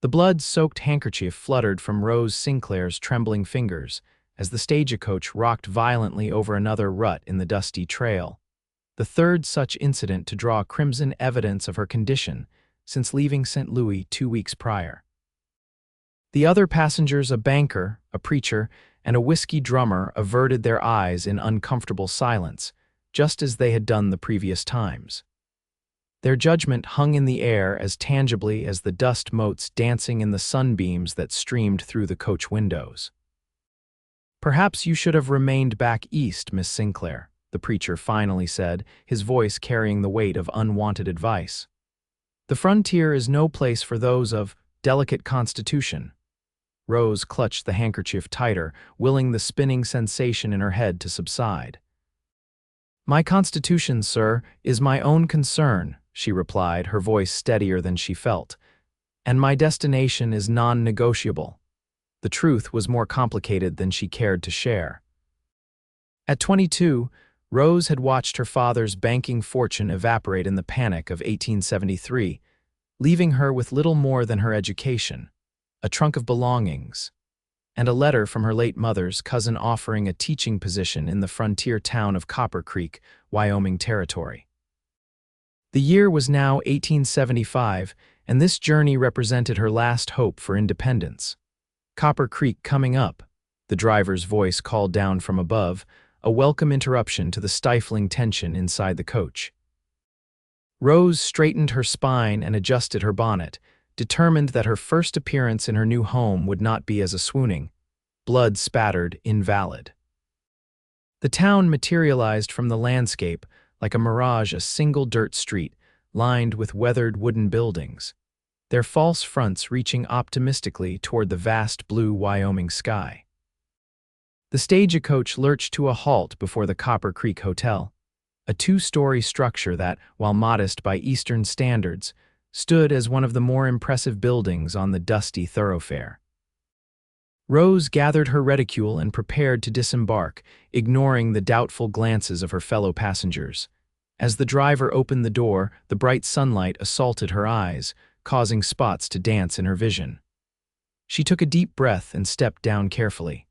The blood-soaked handkerchief fluttered from Rose Sinclair's trembling fingers as the stagecoach rocked violently over another rut in the dusty trail, the third such incident to draw crimson evidence of her condition since leaving St. Louis 2 weeks prior. The other passengers, a banker, a preacher, and a whiskey drummer, averted their eyes in uncomfortable silence, just as they had done the previous times. Their judgment hung in the air as tangibly as the dust motes dancing in the sunbeams that streamed through the coach windows. "Perhaps you should have remained back east, Miss Sinclair," the preacher finally said, his voice carrying the weight of unwanted advice. "The frontier is no place for those of delicate constitution." Rose clutched the handkerchief tighter, willing the spinning sensation in her head to subside. "My constitution, sir, is my own concern," she replied, her voice steadier than she felt. "And my destination is non-negotiable." The truth was more complicated than she cared to share. At 22, Rose had watched her father's banking fortune evaporate in the panic of 1873, leaving her with little more than her education, a trunk of belongings, and a letter from her late mother's cousin offering a teaching position in the frontier town of Copper Creek, Wyoming Territory. The year was now 1875, and this journey represented her last hope for independence. "Copper Creek coming up," the driver's voice called down from above, a welcome interruption to the stifling tension inside the coach. Rose straightened her spine and adjusted her bonnet, determined that her first appearance in her new home would not be as a swooning, blood-spattered invalid. The town materialized from the landscape like a mirage, a single dirt street, lined with weathered wooden buildings, their false fronts reaching optimistically toward the vast blue Wyoming sky. The stagecoach lurched to a halt before the Copper Creek Hotel, a 2-story structure that, while modest by Eastern standards, stood as one of the more impressive buildings on the dusty thoroughfare. Rose gathered her reticule and prepared to disembark, ignoring the doubtful glances of her fellow passengers. As the driver opened the door, the bright sunlight assaulted her eyes, causing spots to dance in her vision. She took a deep breath and stepped down carefully.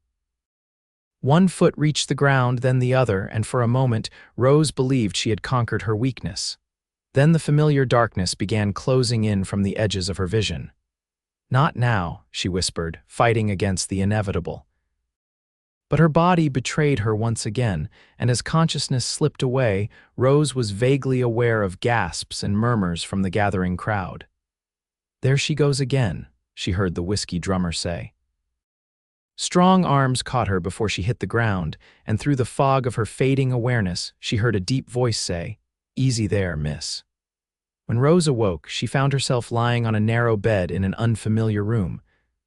One foot reached the ground, then the other, and for a moment, Rose believed she had conquered her weakness. Then the familiar darkness began closing in from the edges of her vision. "Not now," she whispered, fighting against the inevitable. But her body betrayed her once again, and as consciousness slipped away, Rose was vaguely aware of gasps and murmurs from the gathering crowd. "There she goes again," she heard the whiskey drummer say. Strong arms caught her before she hit the ground, and through the fog of her fading awareness, she heard a deep voice say, "Easy there, miss." When Rose awoke, she found herself lying on a narrow bed in an unfamiliar room.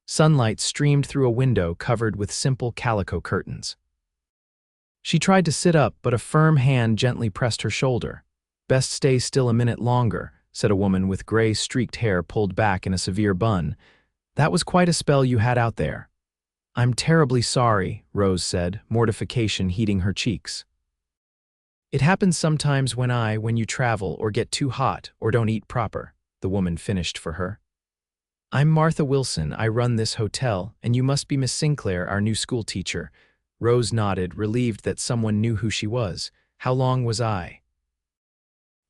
Sunlight streamed through a window covered with simple calico curtains. She tried to sit up, but a firm hand gently pressed her shoulder. "Best stay still a minute longer," said a woman with gray-streaked hair pulled back in a severe bun. "That was quite a spell you had out there." "I'm terribly sorry," Rose said, mortification heating her cheeks. "It happens sometimes when you travel or get too hot or don't eat proper," the woman finished for her. "I'm Martha Wilson. I run this hotel, and you must be Miss Sinclair, our new school teacher." Rose nodded, relieved that someone knew who she was. "How long was I?"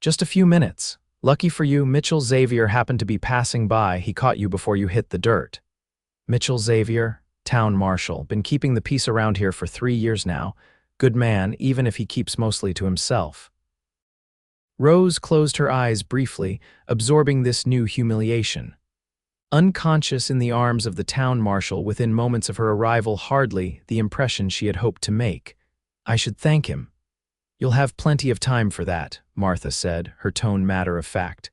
"Just a few minutes. Lucky for you, Mitchell Xavier happened to be passing by. He caught you before you hit the dirt." "Mitchell Xavier, town marshal, been keeping the peace around here for 3 years now. Good man, even if he keeps mostly to himself." Rose closed her eyes briefly, absorbing this new humiliation. Unconscious in the arms of the town marshal within moments of her arrival, hardly the impression she had hoped to make. "I should thank him." "You'll have plenty of time for that," Martha said, her tone matter of fact.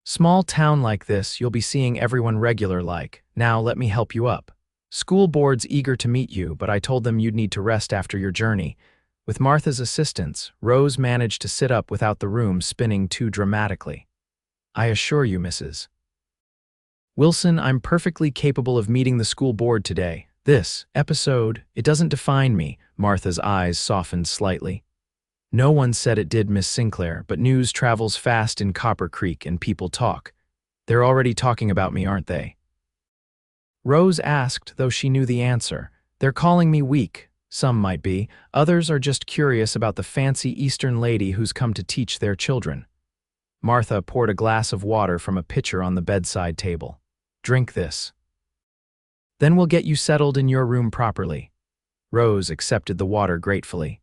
"Small town like this, you'll be seeing everyone regular like. Now let me help you up. School board's eager to meet you, but I told them you'd need to rest after your journey." With Martha's assistance, Rose managed to sit up without the room spinning too dramatically. "I assure you, Mrs. Wilson, I'm perfectly capable of meeting the school board today. This episode, it doesn't define me." Martha's eyes softened slightly. "No one said it did, Miss Sinclair, but news travels fast in Copper Creek and people talk. They're already talking about me, aren't they? Rose asked, though she knew the answer. They're calling me weak. Some might be. Others are just curious about the fancy Eastern lady who's come to teach their children. Martha poured a glass of water from a pitcher on the bedside table. Drink this. Then we'll get you settled in your room properly. Rose accepted the water gratefully.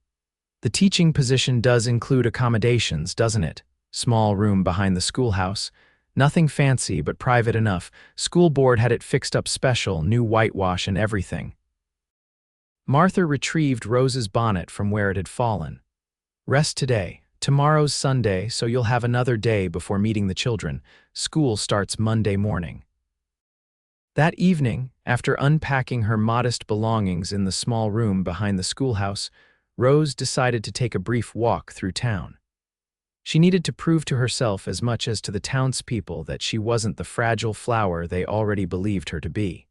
The teaching position does include accommodations, doesn't it? Small room behind the schoolhouse. Nothing fancy, but private enough. School board had it fixed up special, new whitewash and everything. Martha retrieved Rose's bonnet from where it had fallen. Rest today. Tomorrow's Sunday, so you'll have another day before meeting the children. School starts Monday morning. That evening, after unpacking her modest belongings in the small room behind the schoolhouse, Rose decided to take a brief walk through town. She needed to prove to herself as much as to the townspeople that she wasn't the fragile flower they already believed her to be.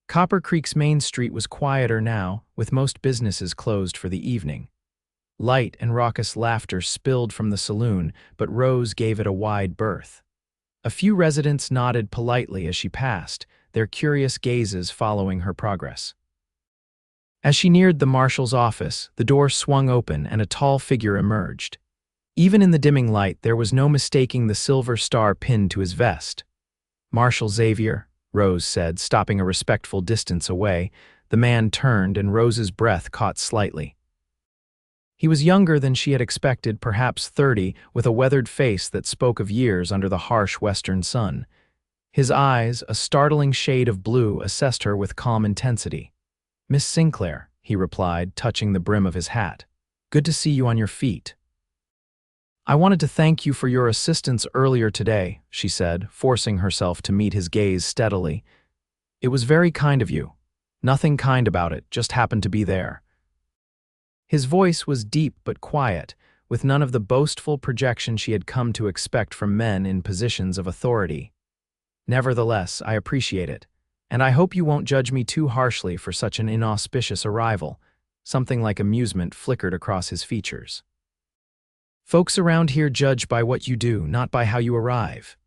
Copper Creek's main street was quieter now, with most businesses closed for the evening. Light and raucous laughter spilled from the saloon, but Rose gave it a wide berth. A few residents nodded politely as she passed, their curious gazes following her progress. As she neared the marshal's office, the door swung open and a tall figure emerged. Even in the dimming light, there was no mistaking the silver star pinned to his vest. "Marshal Xavier," Rose said, stopping a respectful distance away. The man turned and Rose's breath caught slightly. He was younger than she had expected, perhaps 30, with a weathered face that spoke of years under the harsh western sun. His eyes, a startling shade of blue, assessed her with calm intensity. "Miss Sinclair," he replied, touching the brim of his hat. "Good to see you on your feet." "I wanted to thank you for your assistance earlier today," she said, forcing herself to meet his gaze steadily. "It was very kind of you. Nothing kind about it, just happened to be there." His voice was deep but quiet, with none of the boastful projection she had come to expect from men in positions of authority. "Nevertheless, I appreciate it, and I hope you won't judge me too harshly for such an inauspicious arrival." Something like amusement flickered across his features. "Folks around here judge by what you do, not by how you arrive."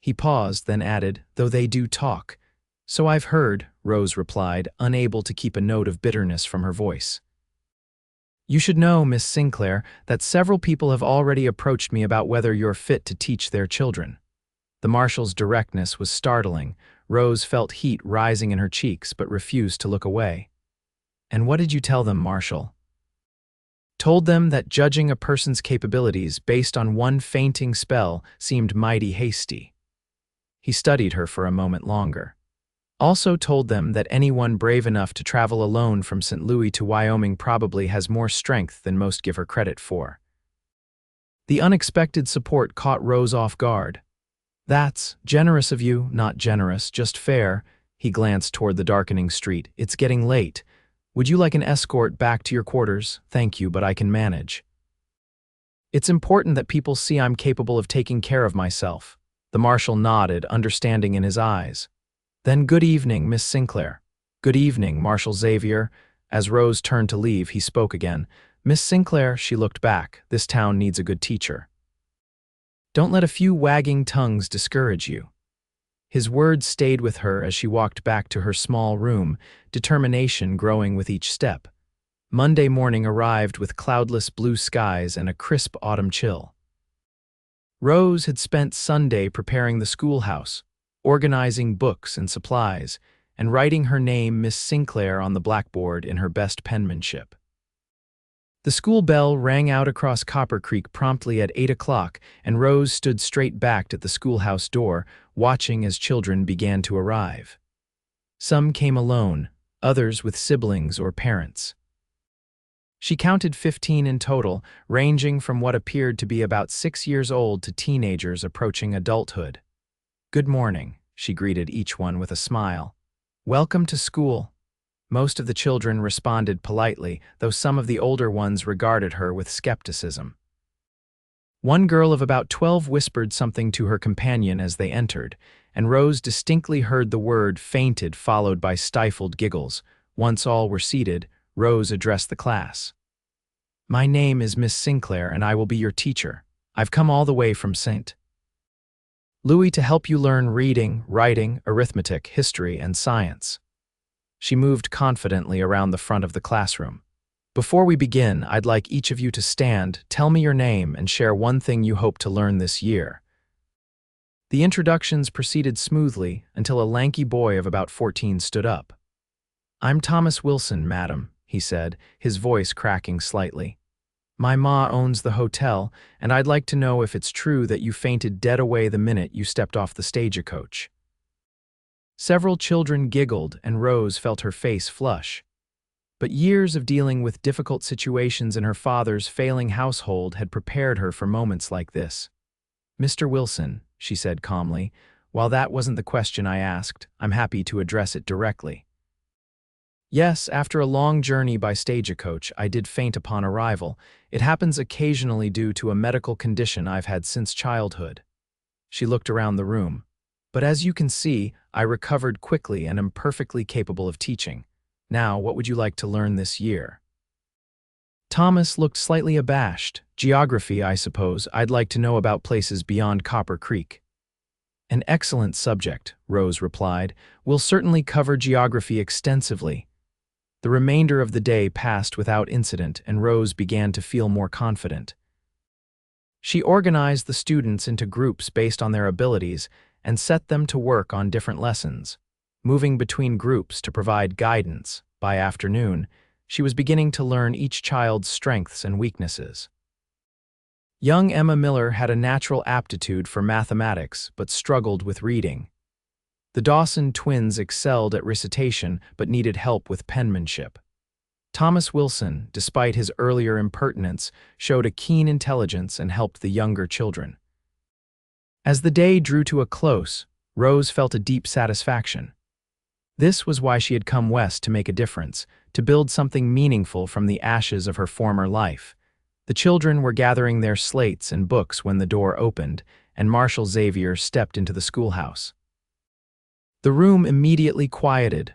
He paused, then added, "Though they do talk." "So I've heard," Rose replied, unable to keep a note of bitterness from her voice. "You should know, Miss Sinclair, that several people have already approached me about whether you're fit to teach their children." The marshal's directness was startling. Rose felt heat rising in her cheeks but refused to look away. "And what did you tell them, Marshal?" "Told them that judging a person's capabilities based on one fainting spell seemed mighty hasty." He studied her for a moment longer. "Also told them that anyone brave enough to travel alone from St. Louis to Wyoming probably has more strength than most give her credit for." The unexpected support caught Rose off guard. "That's generous of you, not generous, just fair." He glanced toward the darkening street. "It's getting late. Would you like an escort back to your quarters?" "Thank you, but I can manage." "It's important that people see I'm capable of taking care of myself." The marshal nodded, understanding in his eyes. "Then good evening, Miss Sinclair." "Good evening, Marshal Xavier." As Rose turned to leave, he spoke again. "Miss Sinclair," she looked back, "this town needs a good teacher. Don't let a few wagging tongues discourage you." His words stayed with her as she walked back to her small room, determination growing with each step. Monday morning arrived with cloudless blue skies and a crisp autumn chill. Rose had spent Sunday preparing the schoolhouse, organizing books and supplies, and writing her name, Miss Sinclair, on the blackboard in her best penmanship. The school bell rang out across Copper Creek promptly at 8 o'clock, and Rose stood straight-backed at the schoolhouse door, watching as children began to arrive. Some came alone, others with siblings or parents. She counted 15 in total, ranging from what appeared to be about 6 years old to teenagers approaching adulthood. "Good morning," she greeted each one with a smile. "Welcome to school." Most of the children responded politely, though some of the older ones regarded her with skepticism. One girl of about 12 whispered something to her companion as they entered, and Rose distinctly heard the word "fainted" followed by stifled giggles. Once all were seated, Rose addressed the class. "My name is Miss Sinclair, and I will be your teacher. I've come all the way from St. Louis to help you learn reading, writing, arithmetic, history, and science. She moved confidently around the front of the classroom. Before we begin, I'd like each of you to stand, tell me your name, and share one thing you hope to learn this year. The introductions proceeded smoothly until a lanky boy of about 14 stood up. "I'm Thomas Wilson, madam," he said, his voice cracking slightly. "My ma owns the hotel, and I'd like to know if it's true that you fainted dead away the minute you stepped off the stagecoach." Several children giggled, and Rose felt her face flush. But years of dealing with difficult situations in her father's failing household had prepared her for moments like this. "Mr. Wilson," she said calmly, "while that wasn't the question I asked, I'm happy to address it directly. Yes, after a long journey by stagecoach, I did faint upon arrival. It happens occasionally due to a medical condition I've had since childhood." She looked around the room. "But as you can see, I recovered quickly and am perfectly capable of teaching. Now, what would you like to learn this year?" Thomas looked slightly abashed. "Geography, I suppose. I'd like to know about places beyond Copper Creek." "An excellent subject," Rose replied. "We'll certainly cover geography extensively." The remainder of the day passed without incident, and Rose began to feel more confident. She organized the students into groups based on their abilities and set them to work on different lessons. Moving between groups to provide guidance, by afternoon, she was beginning to learn each child's strengths and weaknesses. Young Emma Miller had a natural aptitude for mathematics but struggled with reading. The Dawson twins excelled at recitation but needed help with penmanship. Thomas Wilson, despite his earlier impertinence, showed a keen intelligence and helped the younger children. As the day drew to a close, Rose felt a deep satisfaction. This was why she had come west to make a difference, to build something meaningful from the ashes of her former life. The children were gathering their slates and books when the door opened, and Marshal Xavier stepped into the schoolhouse. The room immediately quieted.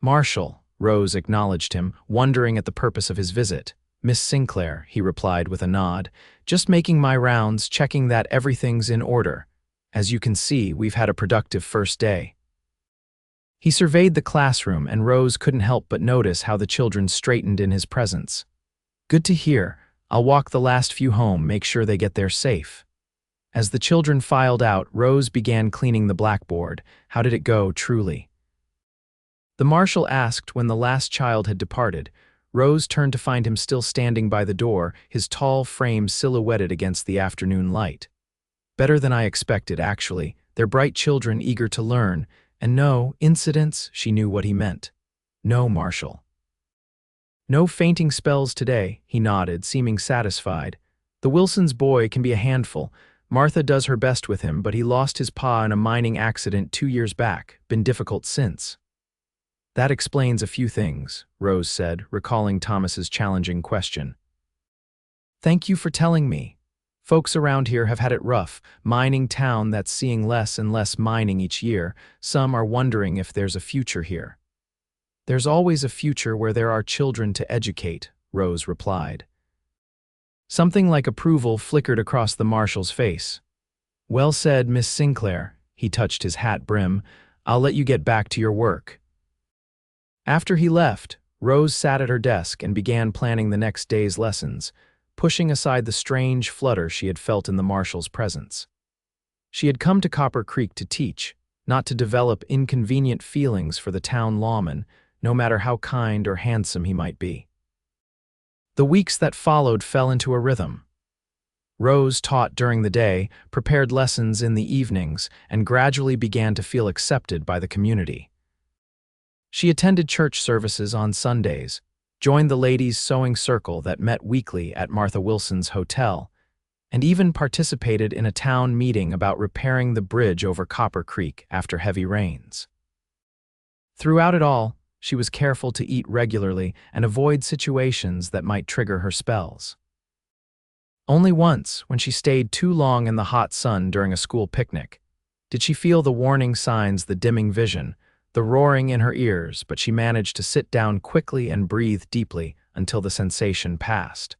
"Marshal," Rose acknowledged him, wondering at the purpose of his visit. "Miss Sinclair," he replied with a nod. "Just making my rounds, checking that everything's in order. As you can see, we've had a productive first day." He surveyed the classroom, and Rose couldn't help but notice how the children straightened in his presence. "Good to hear. I'll walk the last few home, make sure they get there safe." As the children filed out, Rose began cleaning the blackboard. How did it go, truly? The marshal asked when the last child had departed. Rose turned to find him still standing by the door, his tall frame silhouetted against the afternoon light. "Better than I expected, actually. They're bright children eager to learn. And no, incidents," she knew what he meant. "No, Marshal." "No fainting spells today," he nodded, seeming satisfied. "The Wilson's boy can be a handful. Martha does her best with him, but he lost his pa in a mining accident 2 years back. Been difficult since." "That explains a few things," Rose said, recalling Thomas's challenging question. "Thank you for telling me. Folks around here have had it rough. Mining town that's seeing less and less mining each year. Some are wondering if there's a future here." "There's always a future where there are children to educate," Rose replied. Something like approval flickered across the marshal's face. "Well said, Miss Sinclair," he touched his hat brim. "I'll let you get back to your work." After he left, Rose sat at her desk and began planning the next day's lessons, pushing aside the strange flutter she had felt in the marshal's presence. She had come to Copper Creek to teach, not to develop inconvenient feelings for the town lawman, no matter how kind or handsome he might be. The weeks that followed fell into a rhythm. Rose taught during the day, prepared lessons in the evenings, and gradually began to feel accepted by the community. She attended church services on Sundays, joined the ladies' sewing circle that met weekly at Martha Wilson's hotel, and even participated in a town meeting about repairing the bridge over Copper Creek after heavy rains. Throughout it all, she was careful to eat regularly and avoid situations that might trigger her spells. Only once, when she stayed too long in the hot sun during a school picnic, did she feel the warning signs, the dimming vision, the roaring in her ears, but she managed to sit down quickly and breathe deeply until the sensation passed.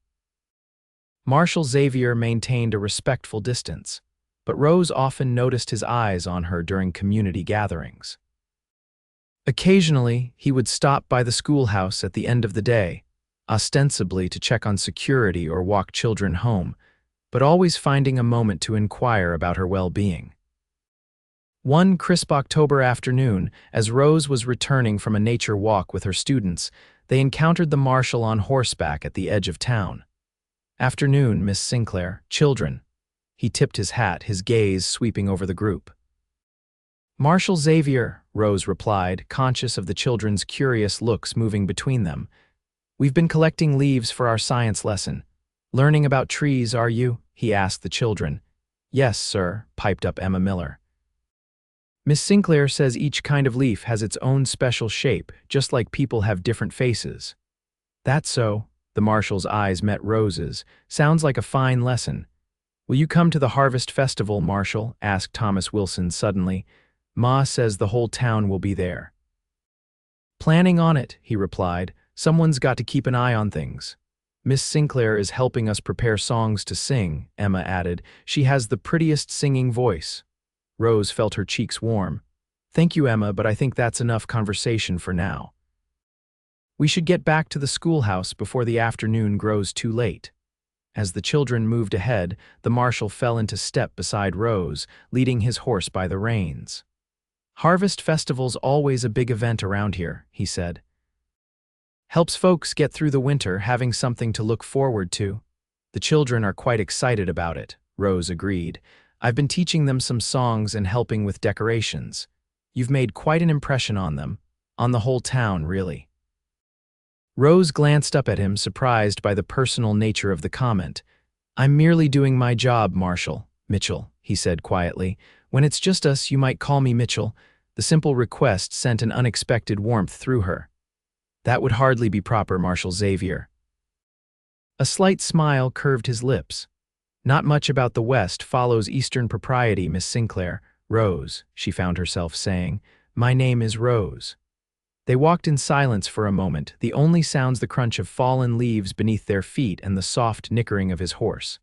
Marshal Xavier maintained a respectful distance, but Rose often noticed his eyes on her during community gatherings. Occasionally, he would stop by the schoolhouse at the end of the day, ostensibly to check on security or walk children home, but always finding a moment to inquire about her well-being. One crisp October afternoon, as Rose was returning from a nature walk with her students, they encountered the marshal on horseback at the edge of town. "Afternoon, Miss Sinclair. Children." He tipped his hat, his gaze sweeping over the group. "Marshal Xavier," Rose replied, conscious of the children's curious looks moving between them. "We've been collecting leaves for our science lesson. Learning about trees, are you?" he asked the children. "Yes, sir," piped up Emma Miller. "Miss Sinclair says each kind of leaf has its own special shape, just like people have different faces." "That's so." The marshal's eyes met Rose's. "Sounds like a fine lesson." "Will you come to the Harvest Festival, Marshal?" asked Thomas Wilson suddenly. "Ma says the whole town will be there." "Planning on it," he replied. "Someone's got to keep an eye on things." "Miss Sinclair is helping us prepare songs to sing," Emma added. "She has the prettiest singing voice." Rose felt her cheeks warm. "Thank you, Emma, but I think that's enough conversation for now. We should get back to the schoolhouse before the afternoon grows too late." As the children moved ahead, the marshal fell into step beside Rose, leading his horse by the reins. "Harvest Festival's always a big event around here," he said. "Helps folks get through the winter, having something to look forward to." "The children are quite excited about it," Rose agreed. "I've been teaching them some songs and helping with decorations. You've made quite an impression on them, on the whole town, really." Rose glanced up at him, surprised by the personal nature of the comment. "I'm merely doing my job, Marshal." "Mitchell," he said quietly. "When it's just us, you might call me Mitchell." The simple request sent an unexpected warmth through her. "That would hardly be proper, Marshal Xavier." A slight smile curved his lips. "Not much about the West follows Eastern propriety, Miss Sinclair." "Rose," she found herself saying. "My name is Rose." They walked in silence for a moment, the only sounds the crunch of fallen leaves beneath their feet and the soft nickering of his horse.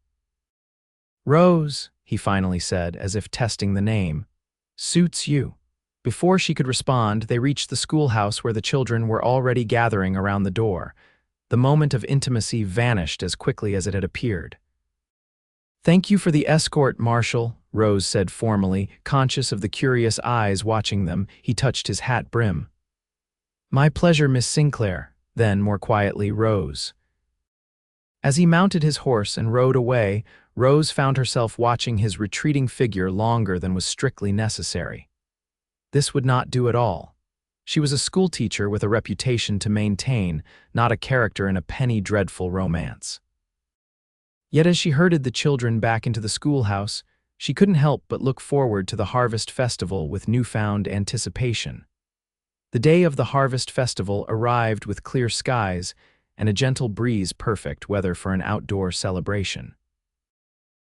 "Rose," he finally said, as if testing the name. "Suits you." Before she could respond, they reached the schoolhouse where the children were already gathering around the door. The moment of intimacy vanished as quickly as it had appeared. "Thank you for the escort, Marshal," Rose said formally, conscious of the curious eyes watching them. He touched his hat brim. "My pleasure, Miss Sinclair." Then, more quietly, Rose. As he mounted his horse and rode away, Rose found herself watching his retreating figure longer than was strictly necessary. This would not do at all. She was a schoolteacher with a reputation to maintain, not a character in a penny dreadful romance. Yet as she herded the children back into the schoolhouse, she couldn't help but look forward to the Harvest Festival with newfound anticipation. The day of the Harvest Festival arrived with clear skies and a gentle breeze, perfect weather for an outdoor celebration.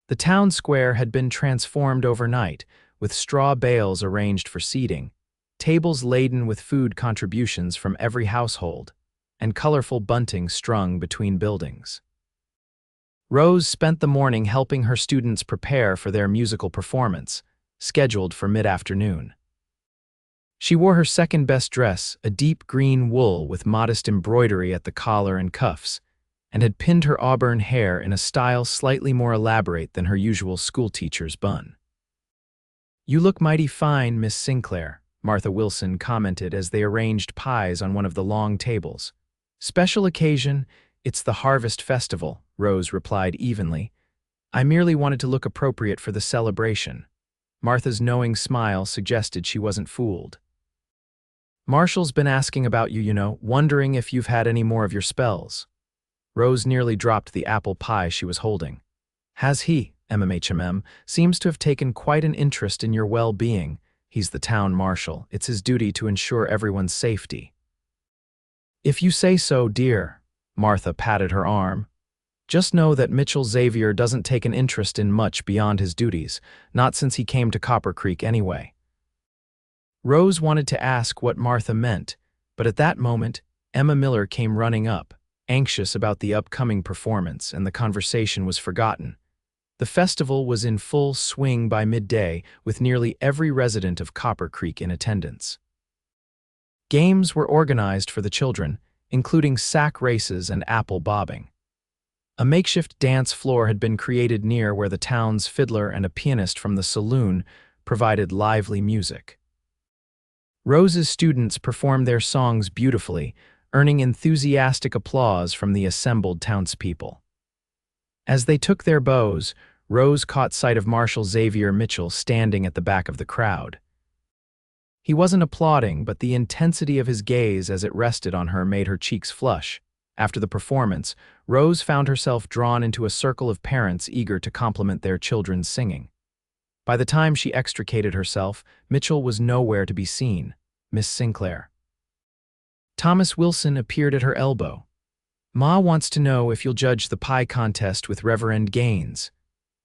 The town square had been transformed overnight, with straw bales arranged for seating, tables laden with food contributions from every household, and colorful bunting strung between buildings. Rose spent the morning helping her students prepare for their musical performance, scheduled for mid-afternoon. She wore her second-best dress, a deep green wool with modest embroidery at the collar and cuffs, and had pinned her auburn hair in a style slightly more elaborate than her usual schoolteacher's bun. "You look mighty fine, Miss Sinclair," Martha Wilson commented as they arranged pies on one of the long tables. "Special occasion, it's the Harvest Festival," Rose replied evenly. "I merely wanted to look appropriate for the celebration." Martha's knowing smile suggested she wasn't fooled. "Marshall's been asking about you, wondering if you've had any more of your spells." Rose nearly dropped the apple pie she was holding. "Has he?" MMHMM seems to have taken quite an interest in your well-being. He's the town marshal. It's his duty to ensure everyone's safety." "If you say so, dear." Martha patted her arm. "Just know that Mitchell Xavier doesn't take an interest in much beyond his duties, not since he came to Copper Creek anyway." Rose wanted to ask what Martha meant, but at that moment, Emma Miller came running up, anxious about the upcoming performance, and the conversation was forgotten. The festival was in full swing by midday, with nearly every resident of Copper Creek in attendance. Games were organized for the children, including sack races and apple bobbing. A makeshift dance floor had been created near where the town's fiddler and a pianist from the saloon provided lively music. Rose's students performed their songs beautifully, earning enthusiastic applause from the assembled townspeople. As they took their bows, Rose caught sight of Marshal Xavier Mitchell standing at the back of the crowd. He wasn't applauding, but the intensity of his gaze as it rested on her made her cheeks flush. After the performance, Rose found herself drawn into a circle of parents eager to compliment their children's singing. By the time she extricated herself, Mitchell was nowhere to be seen. Miss Sinclair. Thomas Wilson appeared at her elbow. "Ma wants to know if you'll judge the pie contest with Reverend Gaines."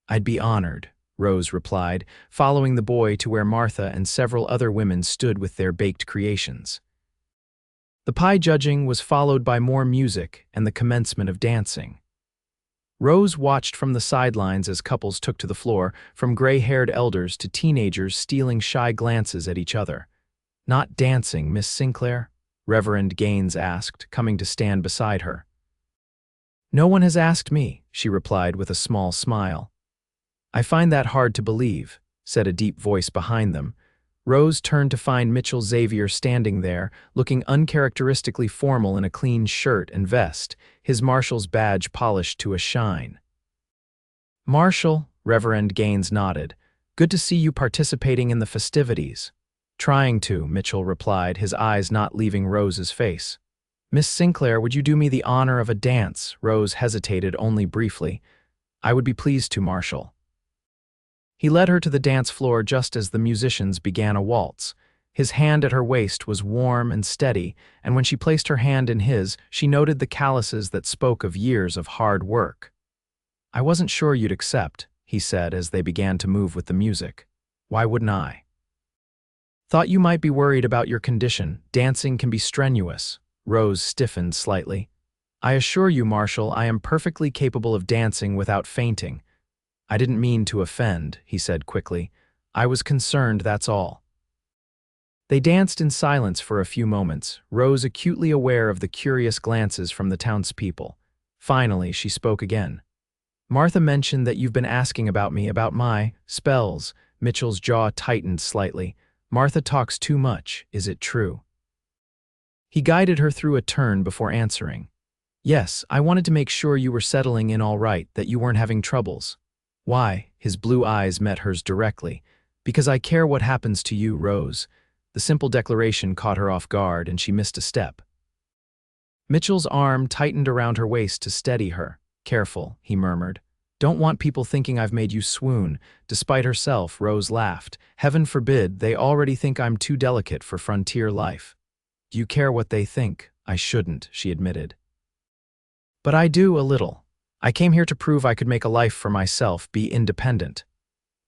"I'd be honored," Rose replied, following the boy to where Martha and several other women stood with their baked creations. The pie judging was followed by more music and the commencement of dancing. Rose watched from the sidelines as couples took to the floor, from gray-haired elders to teenagers stealing shy glances at each other. "Not dancing, Miss Sinclair?" Reverend Gaines asked, coming to stand beside her. "No one has asked me," she replied with a small smile. "I find that hard to believe," said a deep voice behind them. Rose turned to find Mitchell Xavier standing there, looking uncharacteristically formal in a clean shirt and vest, his marshal's badge polished to a shine. "Marshal," Reverend Gaines nodded. "Good to see you participating in the festivities." "Trying to," Mitchell replied, his eyes not leaving Rose's face. "Miss Sinclair, would you do me the honor of a dance?" Rose hesitated only briefly. "I would be pleased to, Marshal." He led her to the dance floor just as the musicians began a waltz. His hand at her waist was warm and steady, and when she placed her hand in his, she noted the calluses that spoke of years of hard work. "I wasn't sure you'd accept," he said as they began to move with the music. "Why wouldn't I?" "Thought you might be worried about your condition. Dancing can be strenuous." Rose stiffened slightly. "I assure you, Marshal, I am perfectly capable of dancing without fainting." "I didn't mean to offend," he said quickly. "I was concerned, that's all." They danced in silence for a few moments, Rose acutely aware of the curious glances from the townspeople. Finally, she spoke again. "Martha mentioned that you've been asking about me, about my spells." Mitchell's jaw tightened slightly. "Martha talks too much, is it true?" He guided her through a turn before answering. "Yes, I wanted to make sure you were settling in all right, that you weren't having troubles." "Why?" His blue eyes met hers directly. "Because I care what happens to you, Rose." The simple declaration caught her off guard, and she missed a step. Mitchell's arm tightened around her waist to steady her. "Careful," he murmured. "Don't want people thinking I've made you swoon." Despite herself, Rose laughed. "Heaven forbid, they already think I'm too delicate for frontier life." "Do you care what they think?" "I shouldn't," she admitted. "But I do, a little. I came here to prove I could make a life for myself, be independent."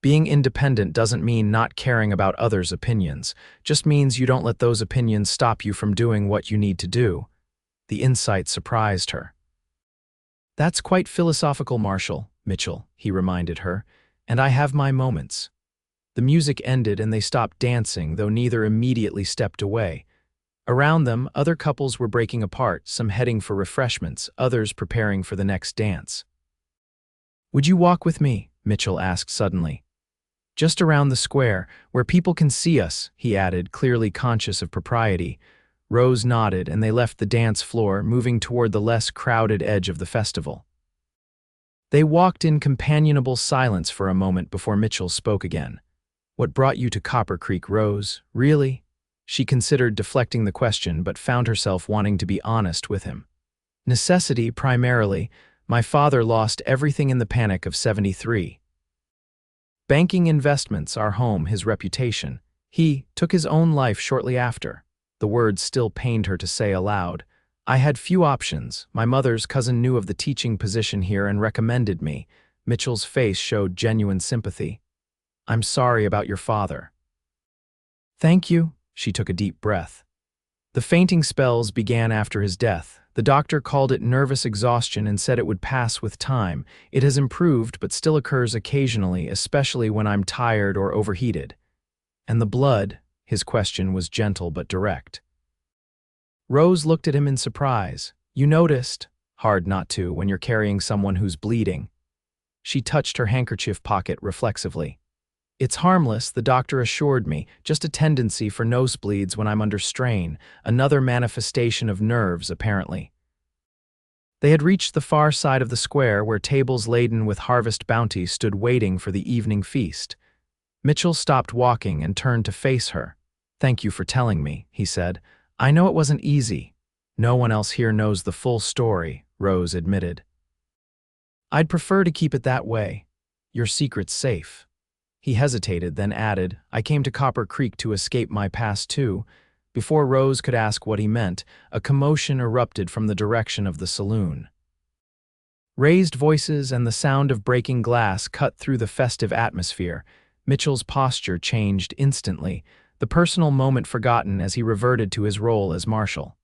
"Being independent doesn't mean not caring about others' opinions, just means you don't let those opinions stop you from doing what you need to do." The insight surprised her. "That's quite philosophical, Marshal," Mitchell, he reminded her, "and I have my moments." The music ended and they stopped dancing, though neither immediately stepped away. Around them, other couples were breaking apart, some heading for refreshments, others preparing for the next dance. "Would you walk with me?" Mitchell asked suddenly. "Just around the square, where people can see us," he added, clearly conscious of propriety. Rose nodded, and they left the dance floor, moving toward the less crowded edge of the festival. They walked in companionable silence for a moment before Mitchell spoke again. "What brought you to Copper Creek, Rose? Really?" She considered deflecting the question, but found herself wanting to be honest with him. "Necessity, primarily. My father lost everything in the panic of '73. Banking, investments, our home, his reputation. He took his own life shortly after." The words still pained her to say aloud. "I had few options. My mother's cousin knew of the teaching position here and recommended me." Mitchell's face showed genuine sympathy. "I'm sorry about your father." "Thank you." She took a deep breath. "The fainting spells began after his death. The doctor called it nervous exhaustion and said it would pass with time. It has improved but still occurs occasionally, especially when I'm tired or overheated. And the blood? His question was gentle but direct. Rose looked at him in surprise. You noticed? Hard not to when you're carrying someone who's bleeding. She touched her handkerchief pocket reflexively. It's harmless, the doctor assured me, just a tendency for nosebleeds when I'm under strain, another manifestation of nerves, apparently. They had reached the far side of the square where tables laden with harvest bounty stood waiting for the evening feast. Mitchell stopped walking and turned to face her. Thank you for telling me, he said. I know it wasn't easy. No one else here knows the full story, Rose admitted. I'd prefer to keep it that way. Your secret's safe. He hesitated, then added, I came to Copper Creek to escape my past too. Before Rose could ask what he meant, a commotion erupted from the direction of the saloon. Raised voices and the sound of breaking glass cut through the festive atmosphere. Mitchell's posture changed instantly, the personal moment forgotten as he reverted to his role as marshal.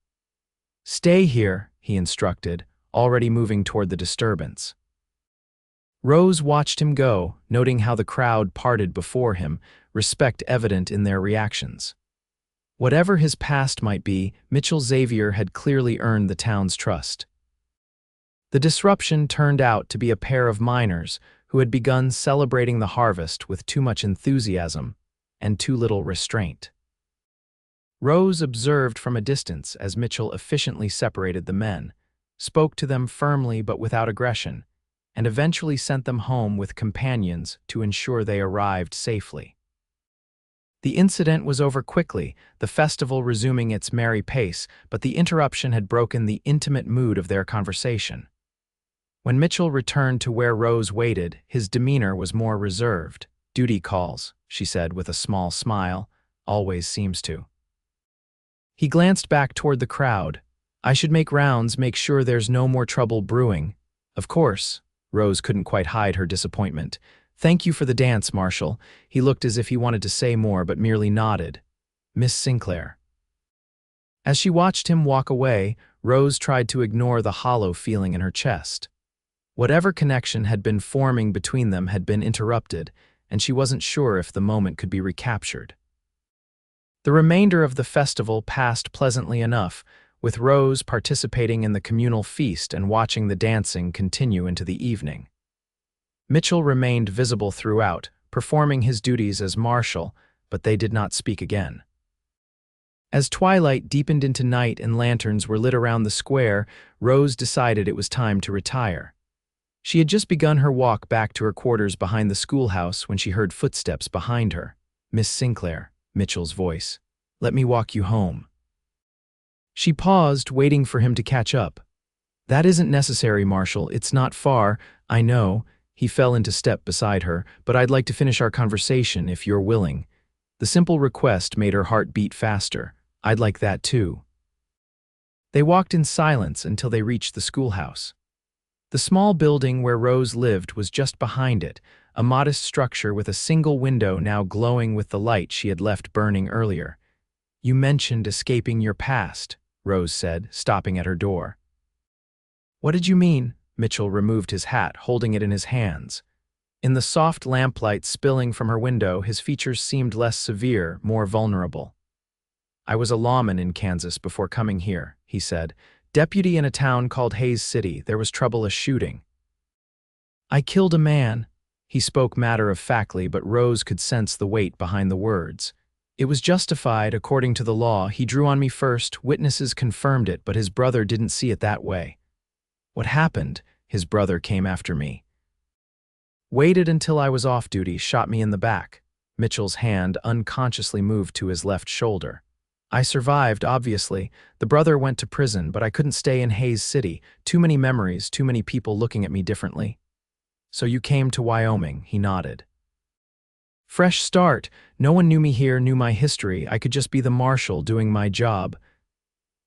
Stay here, he instructed, already moving toward the disturbance. Rose watched him go, noting how the crowd parted before him, respect evident in their reactions. Whatever his past might be, Mitchell Xavier had clearly earned the town's trust. The disruption turned out to be a pair of miners who had begun celebrating the harvest with too much enthusiasm and too little restraint. Rose observed from a distance as Mitchell efficiently separated the men, spoke to them firmly but without aggression, and eventually sent them home with companions to ensure they arrived safely. The incident was over quickly, the festival resuming its merry pace, but the interruption had broken the intimate mood of their conversation. When Mitchell returned to where Rose waited, his demeanor was more reserved. Duty calls, she said with a small smile, always seems to. He glanced back toward the crowd. I should make rounds, make sure there's no more trouble brewing. Of course. Rose couldn't quite hide her disappointment. Thank you for the dance, Marshal. He looked as if he wanted to say more but merely nodded. Miss Sinclair. As she watched him walk away, Rose tried to ignore the hollow feeling in her chest. Whatever connection had been forming between them had been interrupted, and she wasn't sure if the moment could be recaptured. The remainder of the festival passed pleasantly enough, with Rose participating in the communal feast and watching the dancing continue into the evening. Mitchell remained visible throughout, performing his duties as marshal, but they did not speak again. As twilight deepened into night and lanterns were lit around the square, Rose decided it was time to retire. She had just begun her walk back to her quarters behind the schoolhouse when she heard footsteps behind her. Miss Sinclair, Mitchell's voice. Let me walk you home. She paused, waiting for him to catch up. That isn't necessary, Marshal. It's not far. I know. He fell into step beside her, but I'd like to finish our conversation if you're willing. The simple request made her heart beat faster. I'd like that too. They walked in silence until they reached the schoolhouse. The small building where Rose lived was just behind it, a modest structure with a single window now glowing with the light she had left burning earlier. You mentioned escaping your past, Rose said, stopping at her door. What did you mean? Mitchell removed his hat, holding it in his hands. In the soft lamplight spilling from her window, his features seemed less severe, more vulnerable. I was a lawman in Kansas before coming here, he said. Deputy in a town called Hays City. There was trouble, a shooting. I killed a man. He spoke matter-of-factly, but Rose could sense the weight behind the words. It was justified, according to the law. He drew on me first. Witnesses confirmed it, but his brother didn't see it that way. What happened? His brother came after me. Waited until I was off duty, shot me in the back. Mitchell's hand unconsciously moved to his left shoulder. I survived, obviously. The brother went to prison, but I couldn't stay in Hays City. Too many memories, too many people looking at me differently. So you came to Wyoming, he nodded. Fresh start. No one knew me here, knew my history. I could just be the marshal doing my job.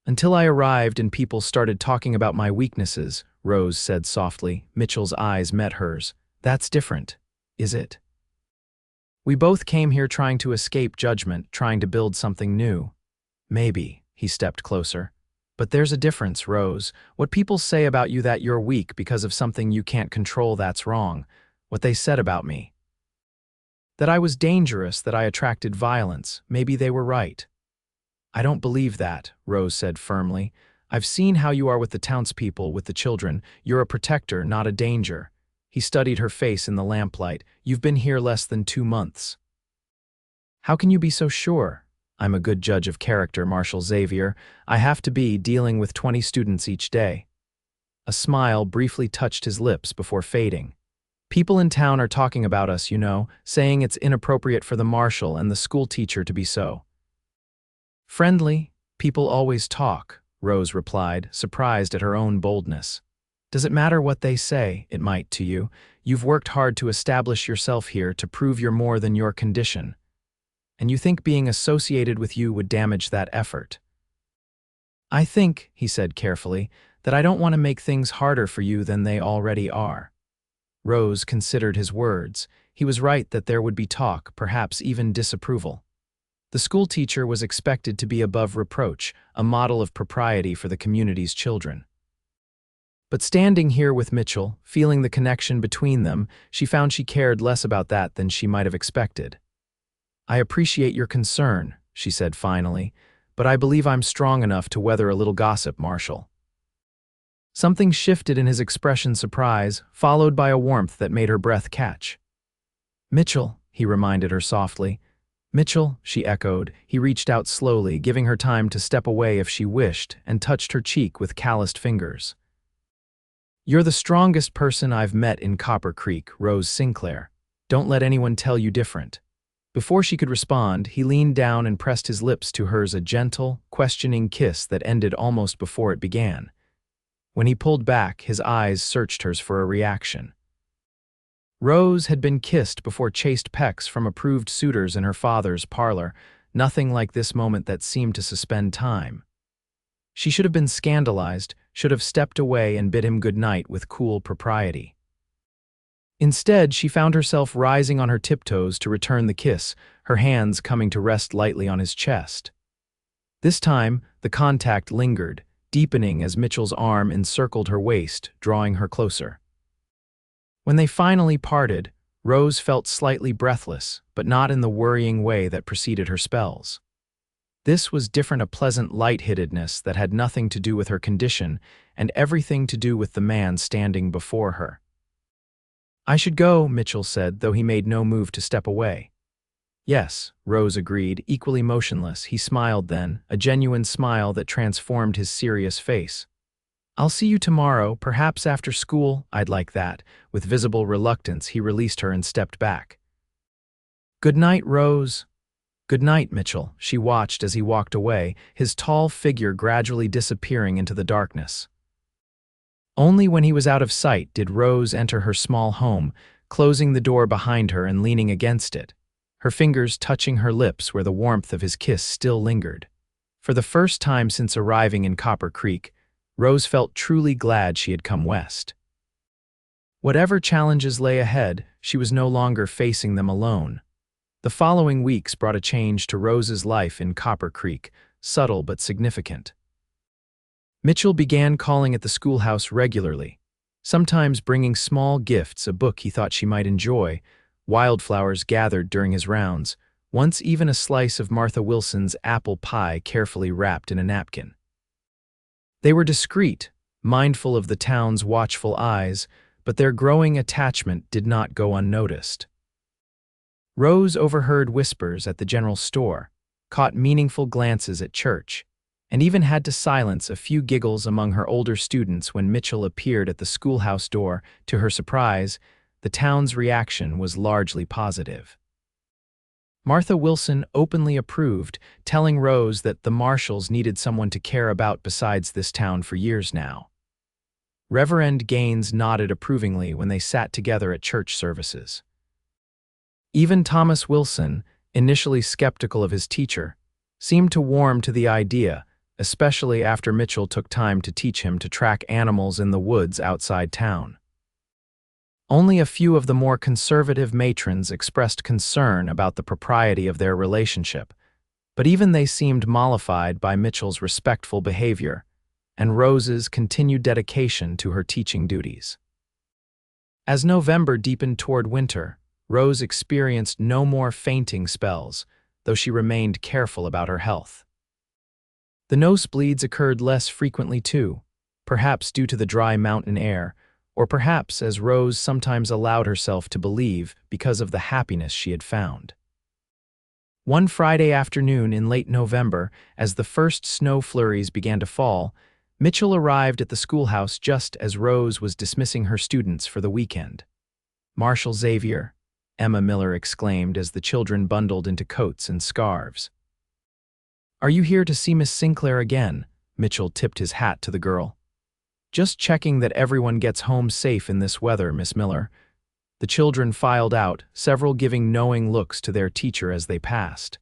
Until I arrived and people started talking about my weaknesses, Rose said softly. Mitchell's eyes met hers. That's different, is it? We both came here trying to escape judgment, trying to build something new. Maybe, he stepped closer. But there's a difference, Rose. What people say about you that you're weak because of something you can't control, that's wrong. What they said about me. That I was dangerous, that I attracted violence. Maybe they were right. I don't believe that, Rose said firmly. I've seen how you are with the townspeople, with the children. You're a protector, not a danger. He studied her face in the lamplight. You've been here less than 2 months. How can you be so sure? I'm a good judge of character, Marshal Xavier. I have to be, dealing with 20 students each day. A smile briefly touched his lips before fading. People in town are talking about us, you know, saying it's inappropriate for the marshal and the school teacher to be so. Friendly, people always talk, Rose replied, surprised at her own boldness. Does it matter what they say? It might to you. You've worked hard to establish yourself here, to prove you're more than your condition. And you think being associated with you would damage that effort. I think, he said carefully, that I don't want to make things harder for you than they already are. Rose considered his words. He was right that there would be talk, perhaps even disapproval. The school teacher was expected to be above reproach, a model of propriety for the community's children. But standing here with Mitchell, feeling the connection between them, she found she cared less about that than she might have expected. I appreciate your concern, she said finally, but I believe I'm strong enough to weather a little gossip, Marshal. Something shifted in his expression, surprise, followed by a warmth that made her breath catch. Mitchell, he reminded her softly. Mitchell, she echoed. He reached out slowly, giving her time to step away if she wished, and touched her cheek with calloused fingers. You're the strongest person I've met in Copper Creek, Rose Sinclair. Don't let anyone tell you different. Before she could respond, he leaned down and pressed his lips to hers, a gentle, questioning kiss that ended almost before it began. When he pulled back, his eyes searched hers for a reaction. Rose had been kissed before chaste pecks from approved suitors in her father's parlor, nothing like this moment that seemed to suspend time. She should have been scandalized, should have stepped away and bid him good night with cool propriety. Instead, she found herself rising on her tiptoes to return the kiss, her hands coming to rest lightly on his chest. This time, the contact lingered, deepening as Mitchell's arm encircled her waist, drawing her closer. When they finally parted, Rose felt slightly breathless, but not in the worrying way that preceded her spells. This was different, a pleasant lightheadedness that had nothing to do with her condition and everything to do with the man standing before her. I should go, Mitchell said, though he made no move to step away. Yes, Rose agreed, equally motionless. He smiled then, a genuine smile that transformed his serious face. I'll see you tomorrow, perhaps after school. I'd like that. With visible reluctance, he released her and stepped back. Good night, Rose. Good night, Mitchell. She watched as he walked away, his tall figure gradually disappearing into the darkness. Only when he was out of sight did Rose enter her small home, closing the door behind her and leaning against it, her fingers touching her lips where the warmth of his kiss still lingered. For the first time since arriving in Copper Creek, Rose felt truly glad she had come west. Whatever challenges lay ahead, she was no longer facing them alone. The following weeks brought a change to Rose's life in Copper Creek, subtle but significant. Mitchell began calling at the schoolhouse regularly, sometimes bringing small gifts, a book he thought she might enjoy, wildflowers gathered during his rounds, once even a slice of Martha Wilson's apple pie carefully wrapped in a napkin. They were discreet, mindful of the town's watchful eyes, but their growing attachment did not go unnoticed. Rose overheard whispers at the general store, caught meaningful glances at church, and even had to silence a few giggles among her older students when Mitchell appeared at the schoolhouse door. To her surprise, the town's reaction was largely positive. Martha Wilson openly approved, telling Rose that the Marshalls needed someone to care about besides this town for years now. Reverend Gaines nodded approvingly when they sat together at church services. Even Thomas Wilson, initially skeptical of his teacher, seemed to warm to the idea, especially after Mitchell took time to teach him to track animals in the woods outside town. Only a few of the more conservative matrons expressed concern about the propriety of their relationship, but even they seemed mollified by Mitchell's respectful behavior, and Rose's continued dedication to her teaching duties. As November deepened toward winter, Rose experienced no more fainting spells, though she remained careful about her health. The nosebleeds occurred less frequently too, perhaps due to the dry mountain air, or perhaps, as Rose sometimes allowed herself to believe, because of the happiness she had found. One Friday afternoon in late November, as the first snow flurries began to fall, Mitchell arrived at the schoolhouse just as Rose was dismissing her students for the weekend. "Marshal Xavier," Emma Miller exclaimed as the children bundled into coats and scarves. "Are you here to see Miss Sinclair again?" Mitchell tipped his hat to the girl. "Just checking that everyone gets home safe in this weather, Miss Miller." The children filed out, several giving knowing looks to their teacher as they passed.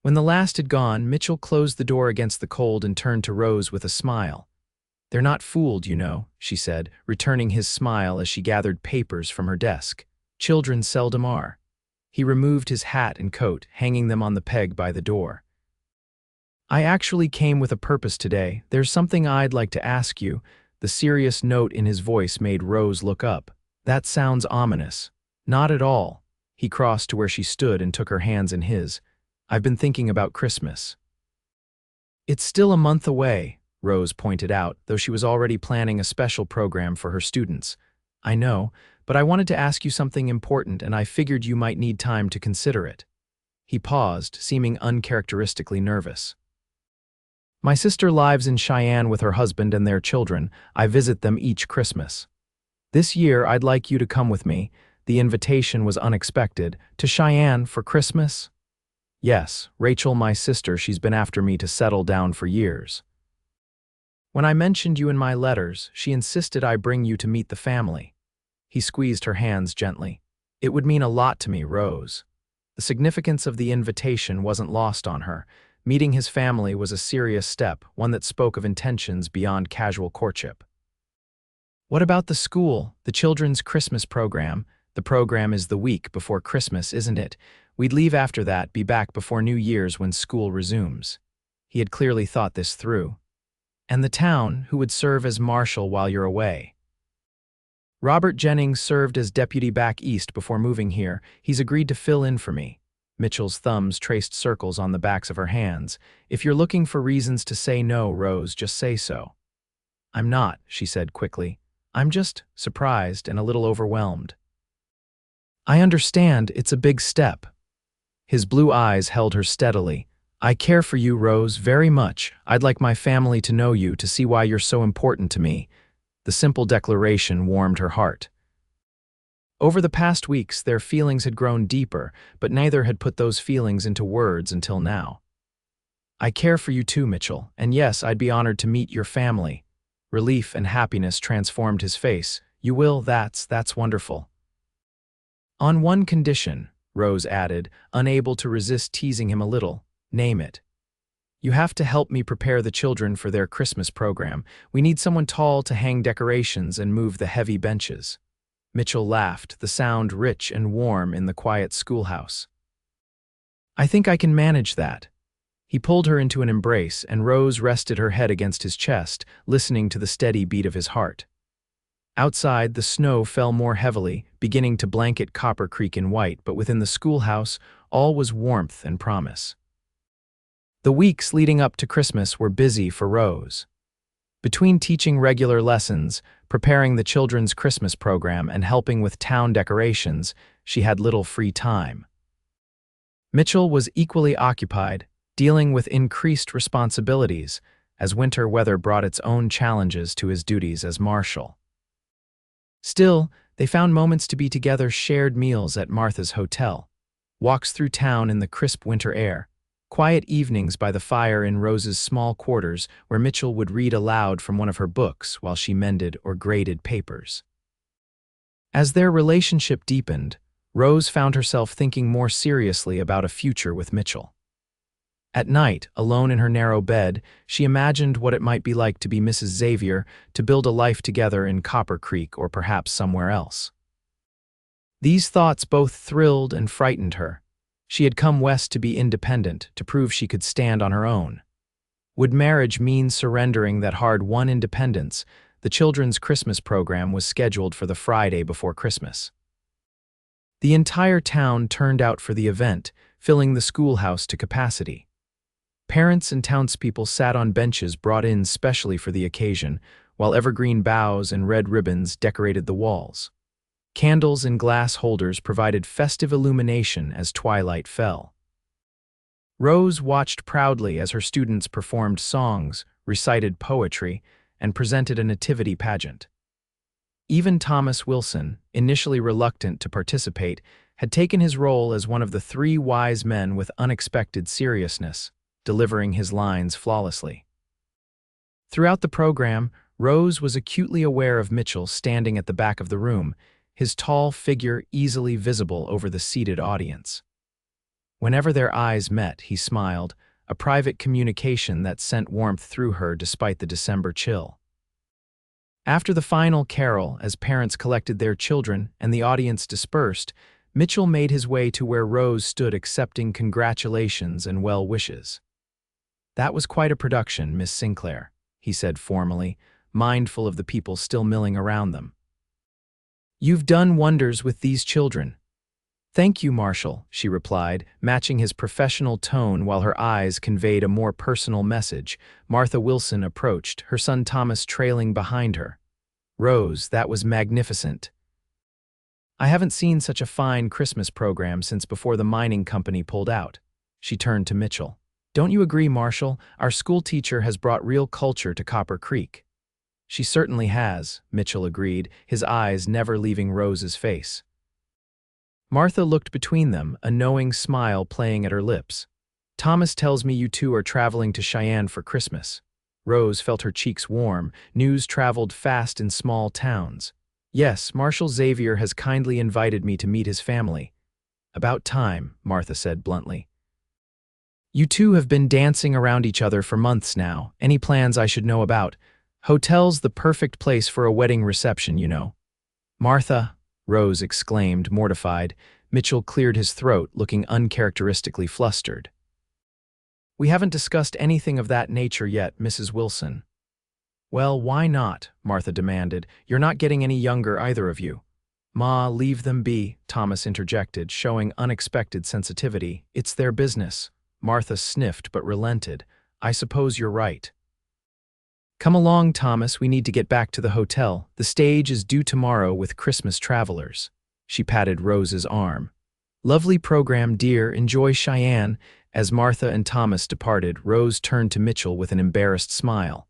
When the last had gone, Mitchell closed the door against the cold and turned to Rose with a smile. "They're not fooled, you know," she said, returning his smile as she gathered papers from her desk. "Children seldom are." He removed his hat and coat, hanging them on the peg by the door. "I actually came with a purpose today. There's something I'd like to ask you." The serious note in his voice made Rose look up. "That sounds ominous." "Not at all." He crossed to where she stood and took her hands in his. "I've been thinking about Christmas." "It's still a month away," Rose pointed out, though she was already planning a special program for her students. "I know, but I wanted to ask you something important and I figured you might need time to consider it." He paused, seeming uncharacteristically nervous. "My sister lives in Cheyenne with her husband and their children. I visit them each Christmas. This year, I'd like you to come with me." The invitation was unexpected. "To Cheyenne for Christmas?" "Yes, Rachel, my sister, she's been after me to settle down for years. When I mentioned you in my letters, she insisted I bring you to meet the family." He squeezed her hands gently. "It would mean a lot to me, Rose." The significance of the invitation wasn't lost on her. Meeting his family was a serious step, one that spoke of intentions beyond casual courtship. "What about the school, the children's Christmas program?" "The program is the week before Christmas, isn't it? We'd leave after that, be back before New Year's when school resumes." He had clearly thought this through. "And the town, who would serve as marshal while you're away?" "Robert Jennings served as deputy back east before moving here. He's agreed to fill in for me." Mitchell's thumbs traced circles on the backs of her hands. "If you're looking for reasons to say no, Rose, just say so." "I'm not," she said quickly. "I'm just surprised and a little overwhelmed." "I understand, it's a big step." His blue eyes held her steadily. "I care for you, Rose, very much. I'd like my family to know you, to see why you're so important to me." The simple declaration warmed her heart. Over the past weeks, their feelings had grown deeper, but neither had put those feelings into words until now. "I care for you too, Mitchell, and yes, I'd be honored to meet your family." Relief and happiness transformed his face. "You will, that's wonderful." "On one condition," Rose added, unable to resist teasing him a little. "Name it." "You have to help me prepare the children for their Christmas program. We need someone tall to hang decorations and move the heavy benches." Mitchell laughed, the sound rich and warm in the quiet schoolhouse. "I think I can manage that." He pulled her into an embrace, and Rose rested her head against his chest, listening to the steady beat of his heart. Outside, the snow fell more heavily, beginning to blanket Copper Creek in white, but within the schoolhouse, all was warmth and promise. The weeks leading up to Christmas were busy for Rose. Between teaching regular lessons, preparing the children's Christmas program, and helping with town decorations, she had little free time. Mitchell was equally occupied, dealing with increased responsibilities, as winter weather brought its own challenges to his duties as marshal. Still, they found moments to be together, shared meals at Martha's hotel, walks through town in the crisp winter air, quiet evenings by the fire in Rose's small quarters where Mitchell would read aloud from one of her books while she mended or graded papers. As their relationship deepened, Rose found herself thinking more seriously about a future with Mitchell. At night, alone in her narrow bed, she imagined what it might be like to be Mrs. Xavier, to build a life together in Copper Creek or perhaps somewhere else. These thoughts both thrilled and frightened her. She had come west to be independent, to prove she could stand on her own. Would marriage mean surrendering that hard-won independence? The children's Christmas program was scheduled for the Friday before Christmas. The entire town turned out for the event, filling the schoolhouse to capacity. Parents and townspeople sat on benches brought in specially for the occasion, while evergreen boughs and red ribbons decorated the walls. Candles in glass holders provided festive illumination as twilight fell. Rose watched proudly as her students performed songs, recited poetry, and presented a nativity pageant. Even Thomas Wilson, initially reluctant to participate, had taken his role as one of the three wise men with unexpected seriousness, delivering his lines flawlessly. Throughout the program, Rose was acutely aware of Mitchell standing at the back of the room, his tall figure easily visible over the seated audience. Whenever their eyes met, he smiled, a private communication that sent warmth through her despite the December chill. After the final carol, as parents collected their children and the audience dispersed, Mitchell made his way to where Rose stood accepting congratulations and well wishes. "That was quite a production, Miss Sinclair," he said formally, mindful of the people still milling around them. "You've done wonders with these children." "Thank you, Marshal," she replied, matching his professional tone while her eyes conveyed a more personal message. Martha Wilson approached, her son Thomas trailing behind her. "Rose, that was magnificent. I haven't seen such a fine Christmas program since before the mining company pulled out." She turned to Mitchell. "Don't you agree, Marshal? Our school teacher has brought real culture to Copper Creek." "She certainly has," Mitchell agreed, his eyes never leaving Rose's face. Martha looked between them, a knowing smile playing at her lips. "Thomas tells me you two are traveling to Cheyenne for Christmas." Rose felt her cheeks warm. News traveled fast in small towns. "Yes, Marshal Xavier has kindly invited me to meet his family." "About time," Martha said bluntly. "You two have been dancing around each other for months now. Any plans I should know about? Hotel's the perfect place for a wedding reception, you know." "Martha," Rose exclaimed, mortified. Mitchell cleared his throat, looking uncharacteristically flustered. "We haven't discussed anything of that nature yet, Mrs. Wilson." "Well, why not?" Martha demanded. "You're not getting any younger, either of you." "Ma, leave them be," Thomas interjected, showing unexpected sensitivity. "It's their business." Martha sniffed but relented. "I suppose you're right." "Come along, Thomas, we need to get back to the hotel. The stage is due tomorrow with Christmas travelers." She patted Rose's arm. "Lovely program, dear. Enjoy Cheyenne." As Martha and Thomas departed, Rose turned to Mitchell with an embarrassed smile.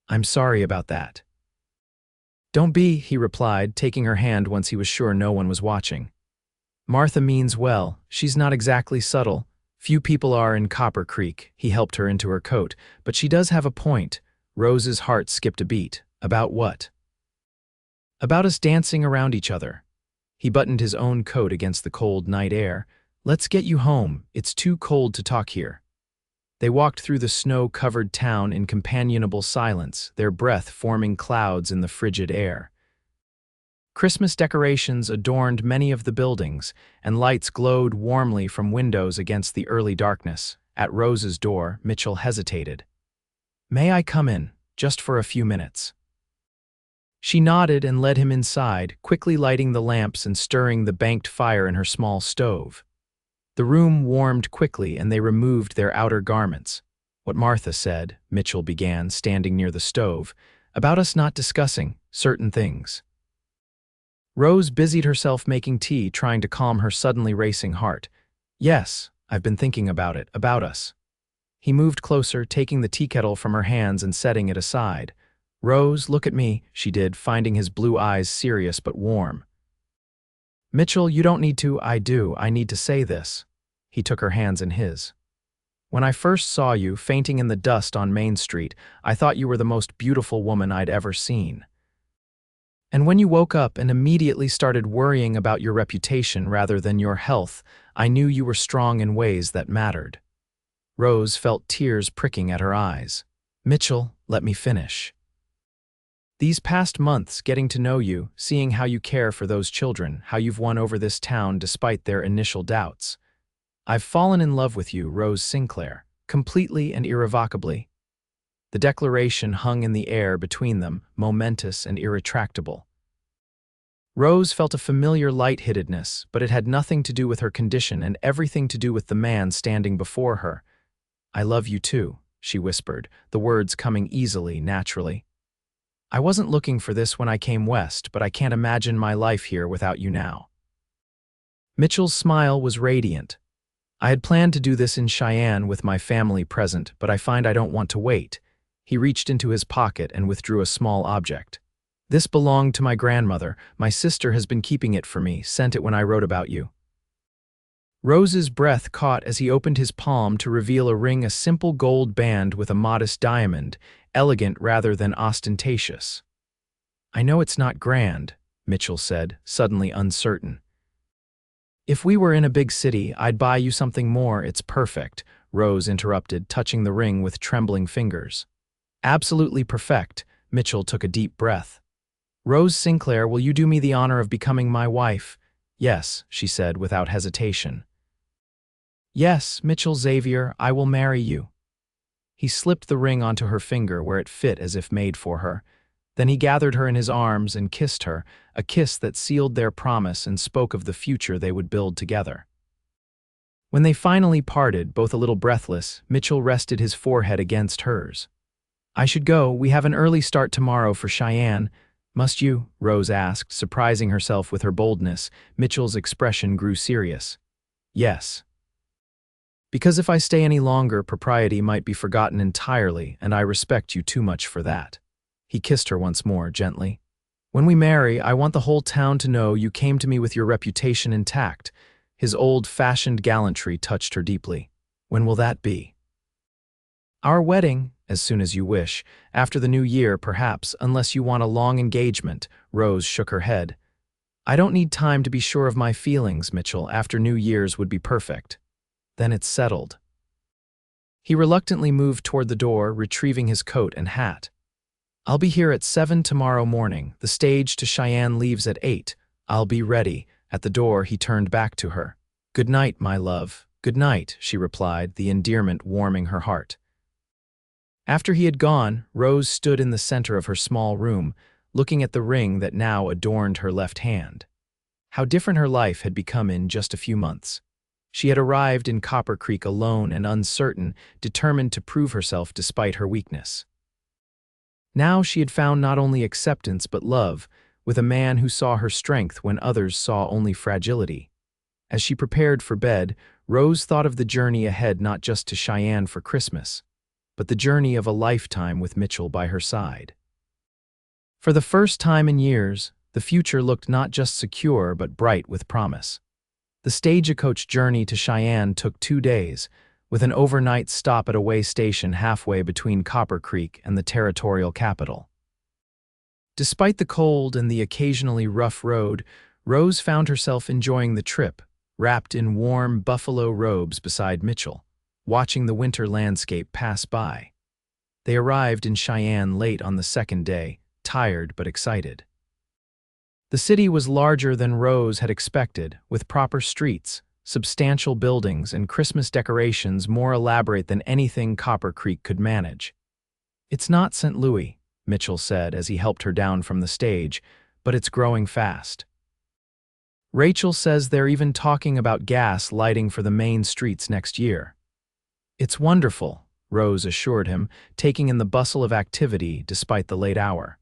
"I'm sorry about that." "Don't be," he replied, taking her hand once he was sure no one was watching. "Martha means well. She's not exactly subtle. Few people are in Copper Creek." He helped her into her coat. "But she does have a point." Rose's heart skipped a beat. "About what?" "About us dancing around each other." He buttoned his own coat against the cold night air. "Let's get you home. It's too cold to talk here." They walked through the snow-covered town in companionable silence, their breath forming clouds in the frigid air. Christmas decorations adorned many of the buildings, and lights glowed warmly from windows against the early darkness. At Rose's door, Mitchell hesitated. "May I come in, just for a few minutes?" She nodded and led him inside, quickly lighting the lamps and stirring the banked fire in her small stove. The room warmed quickly and they removed their outer garments. "What Martha said," Mitchell began, standing near the stove, "about us not discussing certain things." Rose busied herself making tea, trying to calm her suddenly racing heart. "Yes, I've been thinking about it, about us." He moved closer, taking the tea kettle from her hands and setting it aside. "Rose, look at me," she did, finding his blue eyes serious but warm. "Mitchell, you don't need to. I do. I need to say this." He took her hands in his. "When I first saw you, fainting in the dust on Main Street, I thought you were the most beautiful woman I'd ever seen. And when you woke up and immediately started worrying about your reputation rather than your health, I knew you were strong in ways that mattered." Rose felt tears pricking at her eyes. "Mitchell, let me finish. These past months, getting to know you, seeing how you care for those children, how you've won over this town despite their initial doubts. I've fallen in love with you, Rose Sinclair, completely and irrevocably." The declaration hung in the air between them, momentous and irretractable. Rose felt a familiar lightheadedness, but it had nothing to do with her condition and everything to do with the man standing before her. "I love you too," she whispered, the words coming easily, naturally. "I wasn't looking for this when I came west, but I can't imagine my life here without you now." Mitchell's smile was radiant. "I had planned to do this in Cheyenne with my family present, but I find I don't want to wait." He reached into his pocket and withdrew a small object. "This belonged to my grandmother. My sister has been keeping it for me, sent it when I wrote about you." Rose's breath caught as he opened his palm to reveal a ring, a simple gold band with a modest diamond, elegant rather than ostentatious. "I know it's not grand," Mitchell said, suddenly uncertain. "If we were in a big city, I'd buy you something more. It's perfect," Rose interrupted, touching the ring with trembling fingers. "Absolutely perfect." Mitchell took a deep breath. "Rose Sinclair, will you do me the honor of becoming my wife?" "Yes," she said without hesitation. "Yes, Mitchell Xavier, I will marry you." He slipped the ring onto her finger where it fit as if made for her. Then he gathered her in his arms and kissed her, a kiss that sealed their promise and spoke of the future they would build together. When they finally parted, both a little breathless, Mitchell rested his forehead against hers. "I should go. We have an early start tomorrow for Cheyenne." "Must you?" Rose asked, surprising herself with her boldness. Mitchell's expression grew serious. "Yes. Because if I stay any longer, propriety might be forgotten entirely, and I respect you too much for that." He kissed her once more, gently. "When we marry, I want the whole town to know you came to me with your reputation intact." His old-fashioned gallantry touched her deeply. "When will that be?" "Our wedding, as soon as you wish. After the new year, perhaps, unless you want a long engagement." Rose shook her head. "I don't need time to be sure of my feelings, Mitchell. After New Year's would be perfect." "Then it's settled." He reluctantly moved toward the door, retrieving his coat and hat. "I'll be here at 7 tomorrow morning. The stage to Cheyenne leaves at 8. I'll be ready." At the door, he turned back to her. "Good night, my love." "Good night," she replied, the endearment warming her heart. After he had gone, Rose stood in the center of her small room, looking at the ring that now adorned her left hand. How different her life had become in just a few months. She had arrived in Copper Creek alone and uncertain, determined to prove herself despite her weakness. Now she had found not only acceptance but love, with a man who saw her strength when others saw only fragility. As she prepared for bed, Rose thought of the journey ahead, not just to Cheyenne for Christmas, but the journey of a lifetime with Mitchell by her side. For the first time in years, the future looked not just secure but bright with promise. The stagecoach journey to Cheyenne took 2 days, with an overnight stop at a way station halfway between Copper Creek and the territorial capital. Despite the cold and the occasionally rough road, Rose found herself enjoying the trip, wrapped in warm buffalo robes beside Mitchell, watching the winter landscape pass by. They arrived in Cheyenne late on the second day, tired but excited. The city was larger than Rose had expected, with proper streets, substantial buildings, and Christmas decorations more elaborate than anything Copper Creek could manage. "It's not St. Louis," Mitchell said as he helped her down from the stage, "but it's growing fast. Rachel says they're even talking about gas lighting for the main streets next year." "It's wonderful," Rose assured him, taking in the bustle of activity despite the late hour.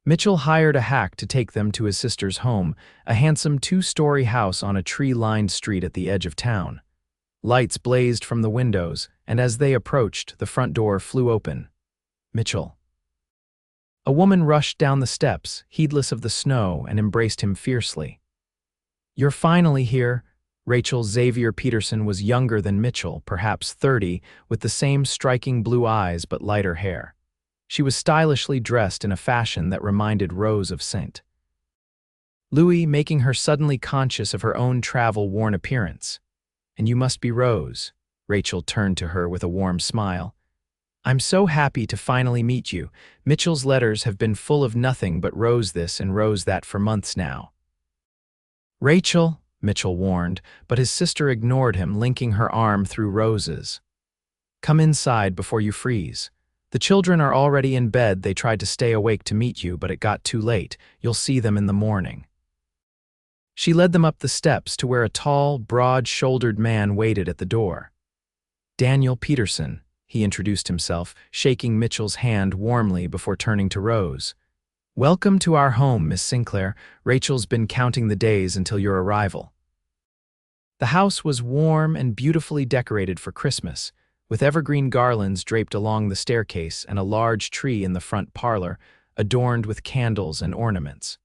Mitchell hired a hack to take them to his sister's home, a handsome 2-story house on a tree-lined street at the edge of town. Lights blazed from the windows, and as they approached, the front door flew open. "Mitchell." A woman rushed down the steps, heedless of the snow, and embraced him fiercely. "You're finally here." Rachel Xavier Peterson was younger than Mitchell, perhaps 30, with the same striking blue eyes but lighter hair. She was stylishly dressed in a fashion that reminded Rose of St. Louis, making her suddenly conscious of her own travel-worn appearance. "And you must be Rose." Rachel turned to her with a warm smile. "I'm so happy to finally meet you. Mitchell's letters have been full of nothing but Rose this and Rose that for months now." "Rachel," Mitchell warned, but his sister ignored him, linking her arm through Rose's. "Come inside before you freeze." The children are already in bed. They tried to stay awake to meet you, but it got too late. You'll see them in the morning." She led them up the steps to where a tall, broad-shouldered man waited at the door. "Daniel Peterson," he introduced himself, shaking Mitchell's hand warmly before turning to Rose. "Welcome to our home, Miss Sinclair. Rachel's been counting the days until your arrival." The house was warm and beautifully decorated for Christmas, with evergreen garlands draped along the staircase and a large tree in the front parlor, adorned with candles and ornaments.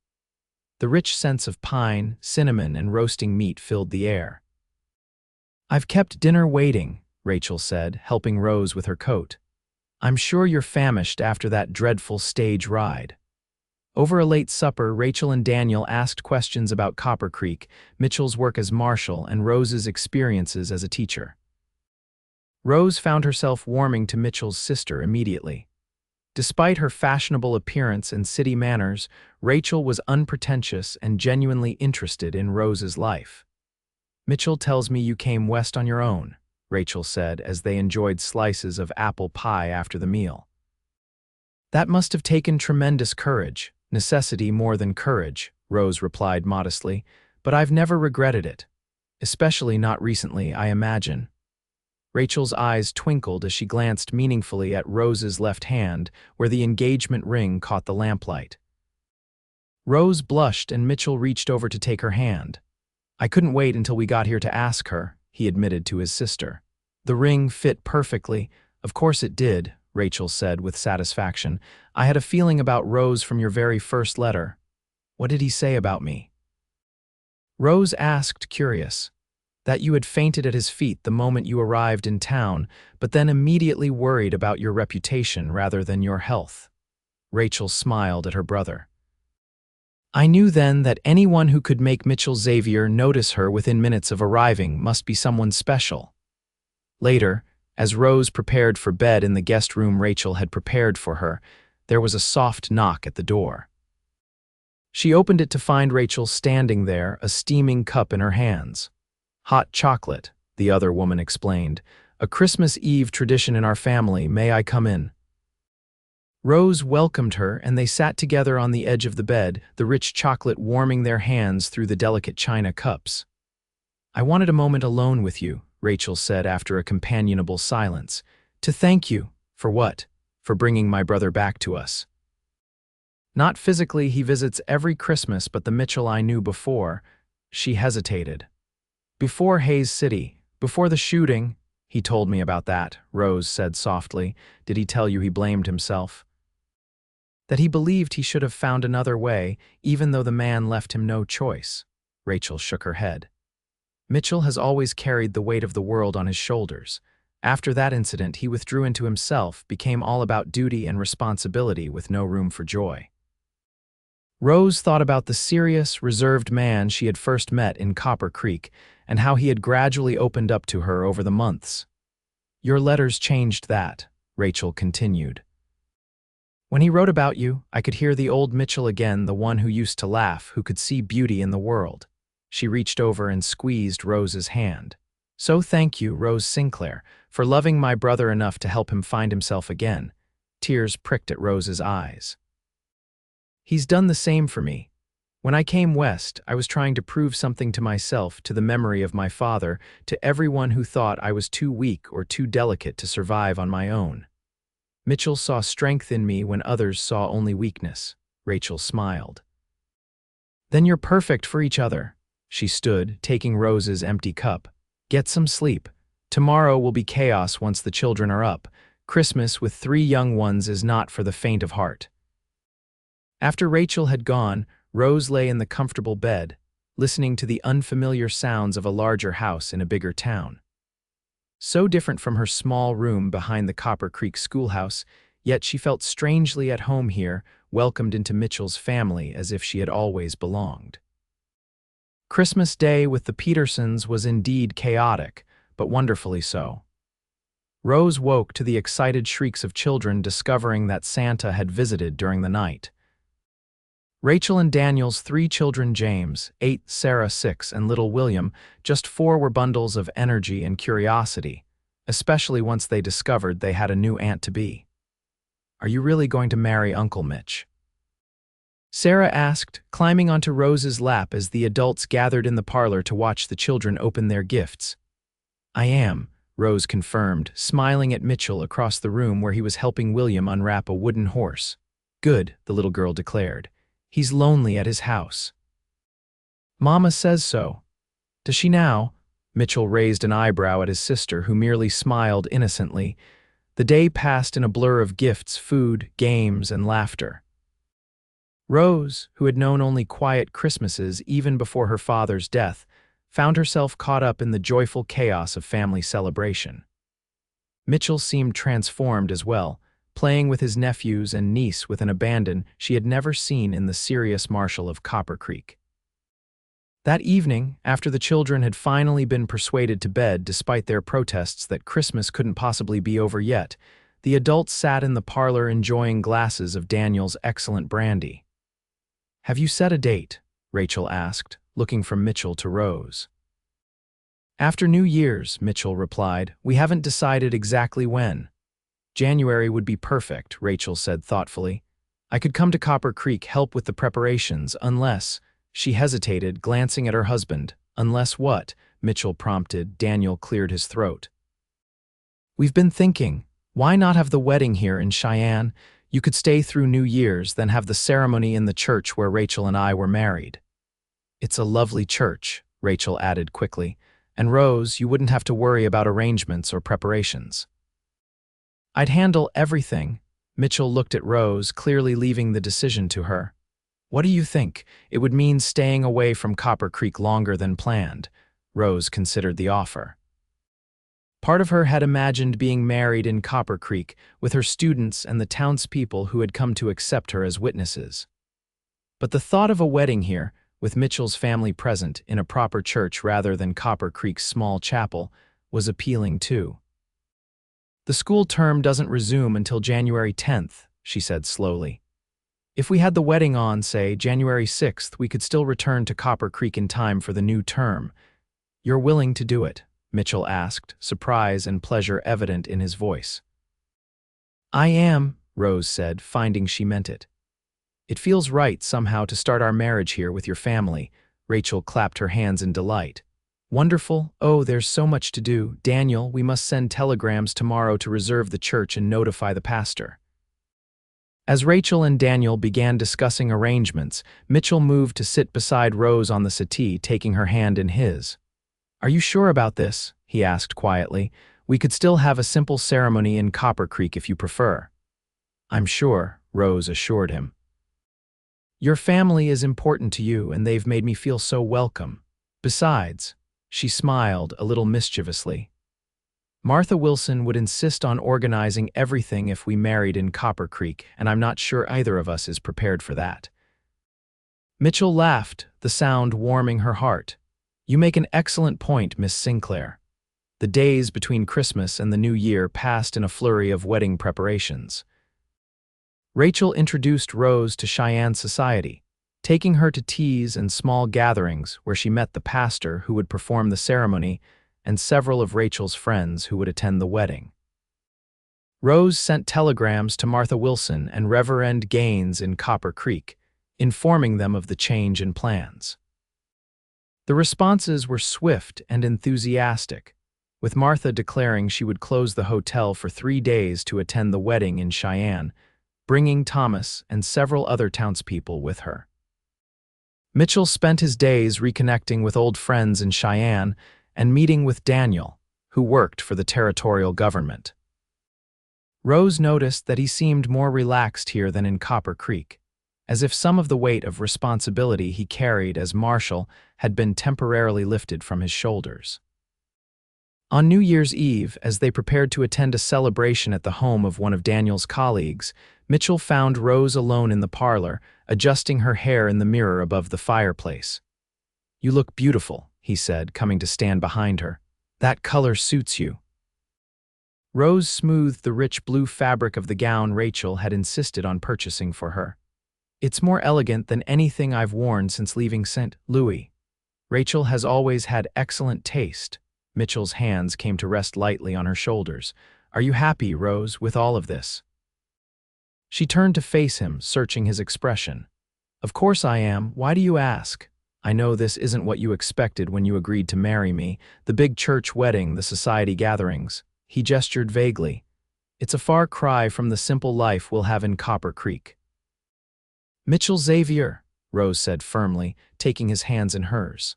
The rich scents of pine, cinnamon, and roasting meat filled the air. "I've kept dinner waiting," Rachel said, helping Rose with her coat. "I'm sure you're famished after that dreadful stage ride." Over a late supper, Rachel and Daniel asked questions about Copper Creek, Mitchell's work as marshal, and Rose's experiences as a teacher. Rose found herself warming to Mitchell's sister immediately. Despite her fashionable appearance and city manners, Rachel was unpretentious and genuinely interested in Rose's life. "Mitchell tells me you came west on your own," Rachel said as they enjoyed slices of apple pie after the meal. "That must have taken tremendous courage, necessity more than courage," Rose replied modestly, "but I've never regretted it. Especially not recently, I imagine." Rachel's eyes twinkled as she glanced meaningfully at Rose's left hand, where the engagement ring caught the lamplight. Rose blushed and Mitchell reached over to take her hand. "I couldn't wait until we got here to ask her," he admitted to his sister. "The ring fit perfectly." "Of course it did," Rachel said with satisfaction. "I had a feeling about Rose from your very first letter." "What did he say about me?" Rose asked, curious. "That you had fainted at his feet the moment you arrived in town, but then immediately worried about your reputation rather than your health." Rachel smiled at her brother. "I knew then that anyone who could make Mitchell Xavier notice her within minutes of arriving must be someone special." Later, as Rose prepared for bed in the guest room Rachel had prepared for her, there was a soft knock at the door. She opened it to find Rachel standing there, a steaming cup in her hands. "Hot chocolate," the other woman explained. "A Christmas Eve tradition in our family. May I come in?" Rose welcomed her, and they sat together on the edge of the bed, the rich chocolate warming their hands through the delicate china cups. "I wanted a moment alone with you," Rachel said after a companionable silence. "To thank you." "For what?" "For bringing my brother back to us." "Not physically, he visits every Christmas, but the Mitchell I knew before." She hesitated. "Before Hayes City, before the shooting." "He told me about that," Rose said softly. "Did he tell you he blamed himself?" "That he believed he should have found another way, even though the man left him no choice." Rachel shook her head. "Mitchell has always carried the weight of the world on his shoulders. After that incident, he withdrew into himself, became all about duty and responsibility with no room for joy." Rose thought about the serious, reserved man she had first met in Copper Creek and how he had gradually opened up to her over the months. "Your letters changed that," Rachel continued. "When he wrote about you, I could hear the old Mitchell again, the one who used to laugh, who could see beauty in the world." She reached over and squeezed Rose's hand. "So thank you, Rose Sinclair, for loving my brother enough to help him find himself again." Tears pricked at Rose's eyes. "He's done the same for me. When I came west, I was trying to prove something to myself, to the memory of my father, to everyone who thought I was too weak or too delicate to survive on my own. Mitchell saw strength in me when others saw only weakness." Rachel smiled. "Then you're perfect for each other." She stood, taking Rose's empty cup. "Get some sleep. Tomorrow will be chaos once the children are up. Christmas with 3 young ones is not for the faint of heart." After Rachel had gone, Rose lay in the comfortable bed, listening to the unfamiliar sounds of a larger house in a bigger town. So different from her small room behind the Copper Creek schoolhouse, yet she felt strangely at home here, welcomed into Mitchell's family as if she had always belonged. Christmas Day with the Petersons was indeed chaotic, but wonderfully so. Rose woke to the excited shrieks of children discovering that Santa had visited during the night. Rachel and Daniel's 3 children, James, 8, Sarah, 6, and little William, just 4, were bundles of energy and curiosity, especially once they discovered they had a new aunt-to-be. Are you really going to marry Uncle Mitch? Sarah asked, climbing onto Rose's lap as the adults gathered in the parlor to watch the children open their gifts. I am, Rose confirmed, smiling at Mitchell across the room where he was helping William unwrap a wooden horse. Good, the little girl declared. He's lonely at his house. Mama says so. Does she now? Mitchell raised an eyebrow at his sister, who merely smiled innocently. The day passed in a blur of gifts, food, games, and laughter. Rose, who had known only quiet Christmases even before her father's death, found herself caught up in the joyful chaos of family celebration. Mitchell seemed transformed as well, playing with his nephews and niece with an abandon she had never seen in the serious marshal of Copper Creek. That evening, after the children had finally been persuaded to bed despite their protests that Christmas couldn't possibly be over yet, the adults sat in the parlor enjoying glasses of Daniel's excellent brandy. Have you set a date? Rachel asked, looking from Mitchell to Rose. After New Year's, Mitchell replied. We haven't decided exactly when. January would be perfect, Rachel said thoughtfully. I could come to Copper Creek, help with the preparations, unless… She hesitated, glancing at her husband. Unless what? Mitchell prompted. Daniel cleared his throat. We've been thinking, why not have the wedding here in Cheyenne? You could stay through New Year's, then have the ceremony in the church where Rachel and I were married. It's a lovely church, Rachel added quickly. And Rose, you wouldn't have to worry about arrangements or preparations. I'd handle everything. Mitchell looked at Rose, clearly leaving the decision to her. What do you think? It would mean staying away from Copper Creek longer than planned. Rose considered the offer. Part of her had imagined being married in Copper Creek with her students and the townspeople who had come to accept her as witnesses. But the thought of a wedding here, with Mitchell's family present in a proper church rather than Copper Creek's small chapel, was appealing too. The school term doesn't resume until January 10th, she said slowly. If we had the wedding on, say, January 6th, we could still return to Copper Creek in time for the new term. You're willing to do it? Mitchell asked, surprise and pleasure evident in his voice. I am, Rose said, finding she meant it. It feels right somehow to start our marriage here with your family. Rachel clapped her hands in delight. Wonderful. Oh, there's so much to do. Daniel, we must send telegrams tomorrow to reserve the church and notify the pastor. As Rachel and Daniel began discussing arrangements, Mitchell moved to sit beside Rose on the settee, taking her hand in his. Are you sure about this? He asked quietly. We could still have a simple ceremony in Copper Creek if you prefer. I'm sure, Rose assured him. Your family is important to you, and they've made me feel so welcome. Besides, she smiled a little mischievously. Martha Wilson would insist on organizing everything if we married in Copper Creek, and I'm not sure either of us is prepared for that. Mitchell laughed, the sound warming her heart. You make an excellent point, Miss Sinclair. The days between Christmas and the New Year passed in a flurry of wedding preparations. Rachel introduced Rose to Cheyenne society, taking her to teas and small gatherings where she met the pastor who would perform the ceremony and several of Rachel's friends who would attend the wedding. Rose sent telegrams to Martha Wilson and Reverend Gaines in Copper Creek, informing them of the change in plans. The responses were swift and enthusiastic, with Martha declaring she would close the hotel for 3 days to attend the wedding in Cheyenne, bringing Thomas and several other townspeople with her. Mitchell spent his days reconnecting with old friends in Cheyenne and meeting with Daniel, who worked for the territorial government. Rose noticed that he seemed more relaxed here than in Copper Creek, as if some of the weight of responsibility he carried as marshal had been temporarily lifted from his shoulders. On New Year's Eve, as they prepared to attend a celebration at the home of one of Daniel's colleagues, Mitchell found Rose alone in the parlor, adjusting her hair in the mirror above the fireplace. You look beautiful, he said, coming to stand behind her. That color suits you. Rose smoothed the rich blue fabric of the gown Rachel had insisted on purchasing for her. It's more elegant than anything I've worn since leaving St. Louis. Rachel has always had excellent taste. Mitchell's hands came to rest lightly on her shoulders. Are you happy, Rose, with all of this? She turned to face him, searching his expression. Of course I am. Why do you ask? I know this isn't what you expected when you agreed to marry me, the big church wedding, the society gatherings. He gestured vaguely. It's a far cry from the simple life we'll have in Copper Creek. Mitchell Xavier, Rose said firmly, taking his hands in hers.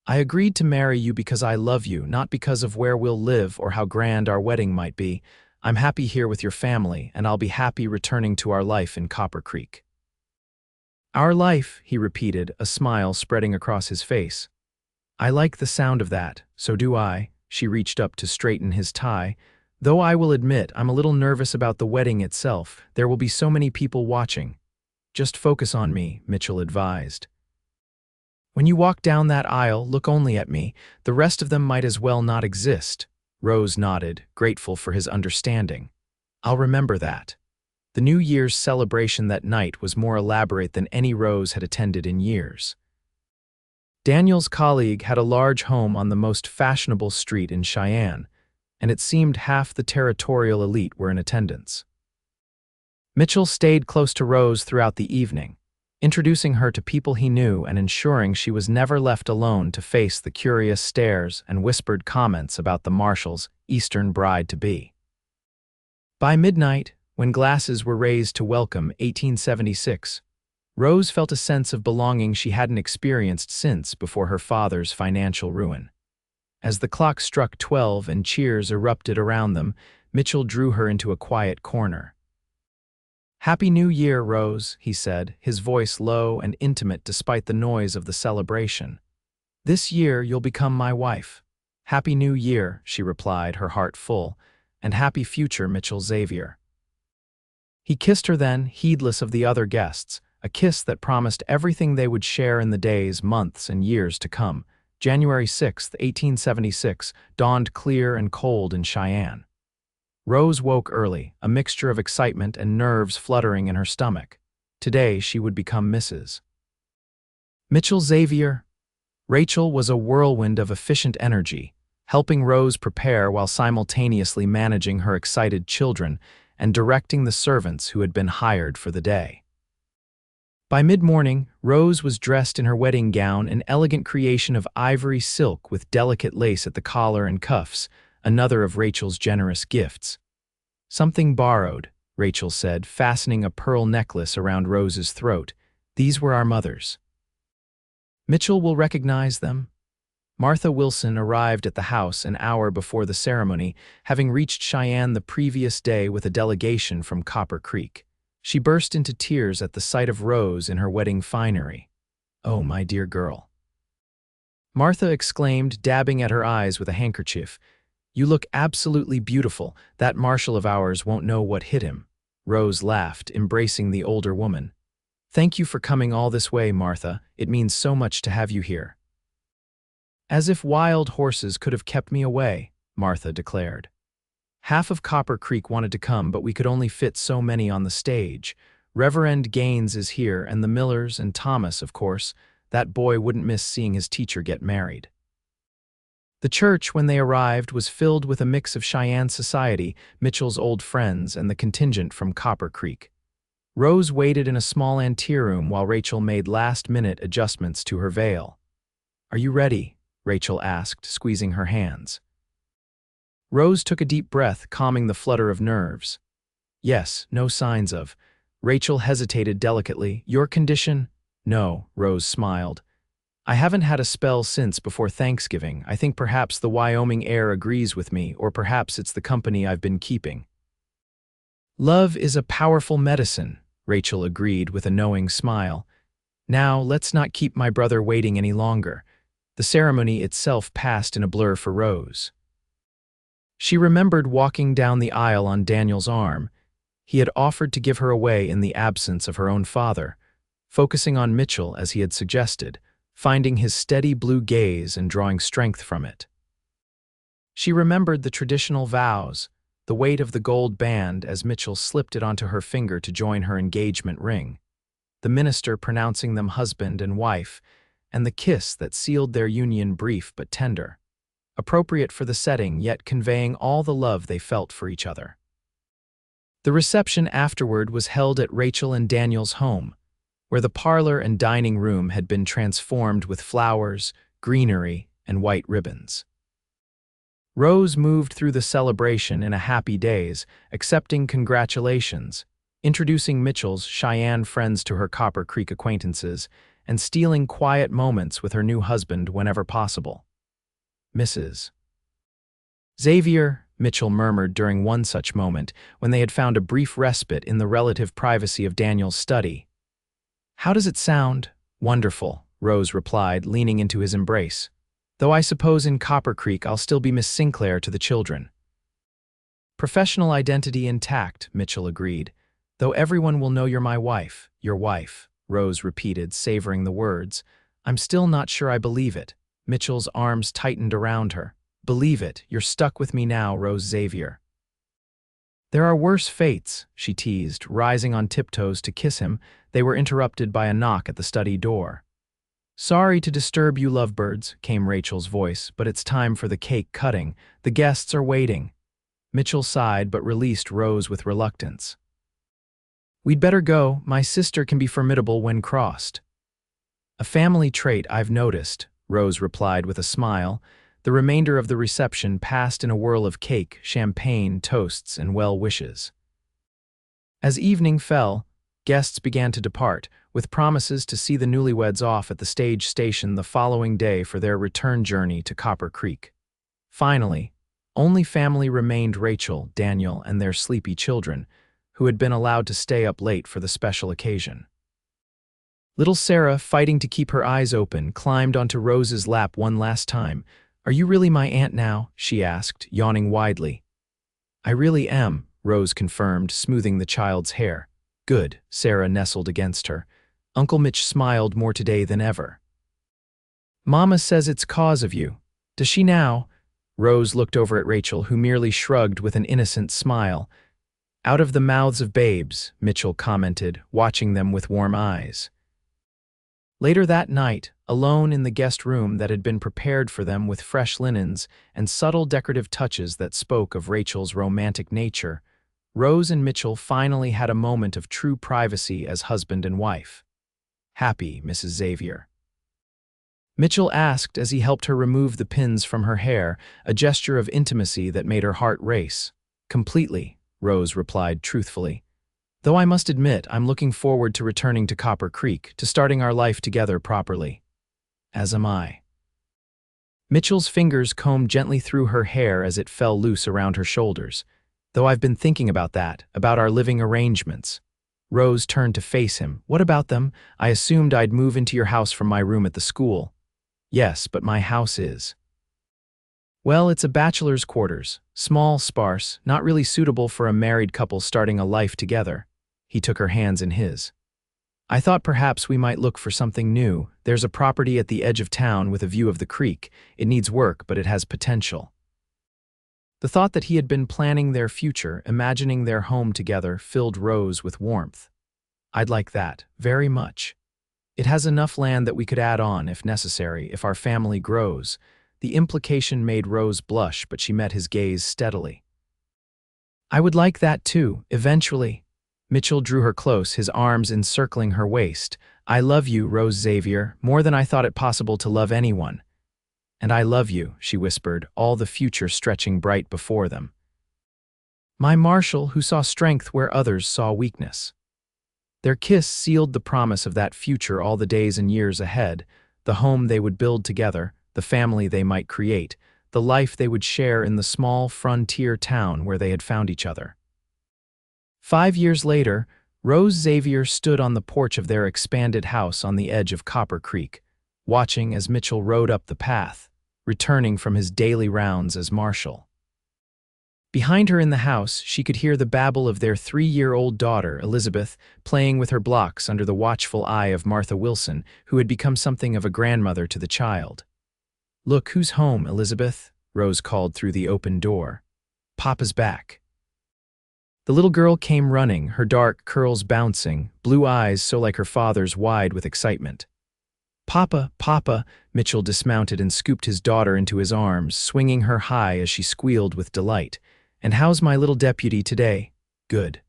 I agreed to marry you because I love you, not because of where we'll live or how grand our wedding might be. I'm happy here with your family, and I'll be happy returning to our life in Copper Creek. Our life, he repeated, a smile spreading across his face. I like the sound of that, so do I. She reached up to straighten his tie. Though I will admit, I'm a little nervous about the wedding itself. There will be so many people watching. Just focus on me, Mitchell advised. When you walk down that aisle, look only at me. The rest of them might as well not exist. Rose nodded, grateful for his understanding. I'll remember that. The New Year's celebration that night was more elaborate than any Rose had attended in years. Daniel's colleague had a large home on the most fashionable street in Cheyenne, and it seemed half the territorial elite were in attendance. Mitchell stayed close to Rose throughout the evening, introducing her to people he knew and ensuring she was never left alone to face the curious stares and whispered comments about the marshal's Eastern bride-to-be. By midnight, when glasses were raised to welcome 1876, Rose felt a sense of belonging she hadn't experienced since before her father's financial ruin. As the clock struck 12 and cheers erupted around them, Mitchell drew her into a quiet corner. Happy New Year, Rose, he said, his voice low and intimate despite the noise of the celebration. This year you'll become my wife. Happy New Year, she replied, her heart full, and happy future, Mitchell Xavier. He kissed her then, heedless of the other guests, a kiss that promised everything they would share in the days, months, and years to come. January 6, 1876, dawned clear and cold in Cheyenne. Rose woke early, a mixture of excitement and nerves fluttering in her stomach. Today she would become Mrs. Mitchell Xavier. Rachel was a whirlwind of efficient energy, helping Rose prepare while simultaneously managing her excited children and directing the servants who had been hired for the day. By mid-morning, Rose was dressed in her wedding gown, an elegant creation of ivory silk with delicate lace at the collar and cuffs, another of Rachel's generous gifts. Something borrowed, Rachel said, fastening a pearl necklace around Rose's throat. These were our mothers. Mitchell will recognize them. Martha Wilson arrived at the house an hour before the ceremony, having reached Cheyenne the previous day with a delegation from Copper Creek. She burst into tears at the sight of Rose in her wedding finery. Oh, my dear girl. Martha exclaimed, dabbing at her eyes with a handkerchief. You look absolutely beautiful. That marshal of ours won't know what hit him. Rose laughed, embracing the older woman. Thank you for coming all this way, Martha. It means so much to have you here. As if wild horses could have kept me away, Martha declared. Half of Copper Creek wanted to come, but we could only fit so many on the stage. Reverend Gaines is here, and the Millers and Thomas, of course. That boy wouldn't miss seeing his teacher get married. The church, when they arrived, was filled with a mix of Cheyenne society, Mitchell's old friends, and the contingent from Copper Creek. Rose waited in a small anteroom while Rachel made last-minute adjustments to her veil. Are you ready? Rachel asked, squeezing her hands. Rose took a deep breath, calming the flutter of nerves. Yes, no signs of. Rachel hesitated delicately. Your condition? No, Rose smiled. I haven't had a spell since before Thanksgiving. I think perhaps the Wyoming air agrees with me, or perhaps it's the company I've been keeping. Love is a powerful medicine, Rachel agreed with a knowing smile. Now, let's not keep my brother waiting any longer. The ceremony itself passed in a blur for Rose. She remembered walking down the aisle on Daniel's arm. He had offered to give her away in the absence of her own father, focusing on Mitchell as he had suggested, finding his steady blue gaze and drawing strength from it. She remembered the traditional vows, the weight of the gold band as Mitchell slipped it onto her finger to join her engagement ring, the minister pronouncing them husband and wife, and the kiss that sealed their union brief but tender, appropriate for the setting yet conveying all the love they felt for each other. The reception afterward was held at Rachel and Daniel's home, where the parlor and dining room had been transformed with flowers, greenery, and white ribbons. Rose moved through the celebration in a happy daze, accepting congratulations, introducing Mitchell's Cheyenne friends to her Copper Creek acquaintances, and stealing quiet moments with her new husband whenever possible. Mrs. Xavier, Mitchell murmured during one such moment when they had found a brief respite in the relative privacy of Daniel's study. "How does it sound?" "Wonderful," Rose replied, leaning into his embrace. "Though I suppose in Copper Creek I'll still be Miss Sinclair to the children." "Professional identity intact," Mitchell agreed. "Though everyone will know you're my wife, your wife," Rose repeated, savoring the words. "I'm still not sure I believe it." Mitchell's arms tightened around her. "Believe it, you're stuck with me now, Rose Xavier." "There are worse fates," she teased, rising on tiptoes to kiss him. They were interrupted by a knock at the study door. "Sorry to disturb you lovebirds," came Rachel's voice, "but it's time for the cake cutting. The guests are waiting." Mitchell sighed but released Rose with reluctance. "We'd better go. My sister can be formidable when crossed." "A family trait I've noticed," Rose replied with a smile. The remainder of the reception passed in a whirl of cake, champagne, toasts, and well wishes. As evening fell, guests began to depart, with promises to see the newlyweds off at the stage station the following day for their return journey to Copper Creek. Finally, only family remained: Rachel, Daniel, and their sleepy children, who had been allowed to stay up late for the special occasion. Little Sarah, fighting to keep her eyes open, climbed onto Rose's lap one last time. "Are you really my aunt now?" she asked, yawning widely. "I really am," Rose confirmed, smoothing the child's hair. "Good," Sarah nestled against her. Uncle Mitch smiled more today than ever. "Mama says it's 'cause of you. Does she now?" Rose looked over at Rachel, who merely shrugged with an innocent smile. "Out of the mouths of babes," Mitchell commented, watching them with warm eyes. Later that night, alone in the guest room that had been prepared for them with fresh linens and subtle decorative touches that spoke of Rachel's romantic nature, Rose and Mitchell finally had a moment of true privacy as husband and wife. "Happy, Mrs. Xavier?" Mitchell asked as he helped her remove the pins from her hair, a gesture of intimacy that made her heart race. "Completely," Rose replied truthfully. "Though I must admit I'm looking forward to returning to Copper Creek, to starting our life together properly." "As am I." Mitchell's fingers combed gently through her hair as it fell loose around her shoulders. "Though I've been thinking about that, about our living arrangements." Rose turned to face him. "What about them? I assumed I'd move into your house from my room at the school." "Yes, but my house is..." "Well, it's a bachelor's quarters. Small, sparse, not really suitable for a married couple starting a life together." He took her hands in his. "I thought perhaps we might look for something new. There's a property at the edge of town with a view of the creek. It needs work, but it has potential." The thought that he had been planning their future, imagining their home together, filled Rose with warmth. "I'd like that, very much. It has enough land that we could add on, if necessary, if our family grows." The implication made Rose blush, but she met his gaze steadily. "I would like that too, eventually." Mitchell drew her close, his arms encircling her waist. "I love you, Rose Xavier, more than I thought it possible to love anyone." "And I love you," she whispered, all the future stretching bright before them. "My marshal who saw strength where others saw weakness." Their kiss sealed the promise of that future all the days and years ahead, the home they would build together, the family they might create, the life they would share in the small frontier town where they had found each other. 5 years later, Rose Xavier stood on the porch of their expanded house on the edge of Copper Creek, watching as Mitchell rode up the path, returning from his daily rounds as marshal. Behind her in the house, she could hear the babble of their 3-year-old daughter, Elizabeth, playing with her blocks under the watchful eye of Martha Wilson, who had become something of a grandmother to the child. "Look, who's home, Elizabeth?" Rose called through the open door. "Papa's back." The little girl came running, her dark curls bouncing, blue eyes so like her father's wide with excitement. "Papa, Papa!" Mitchell dismounted and scooped his daughter into his arms, swinging her high as she squealed with delight. "And how's my little deputy today?" "Good."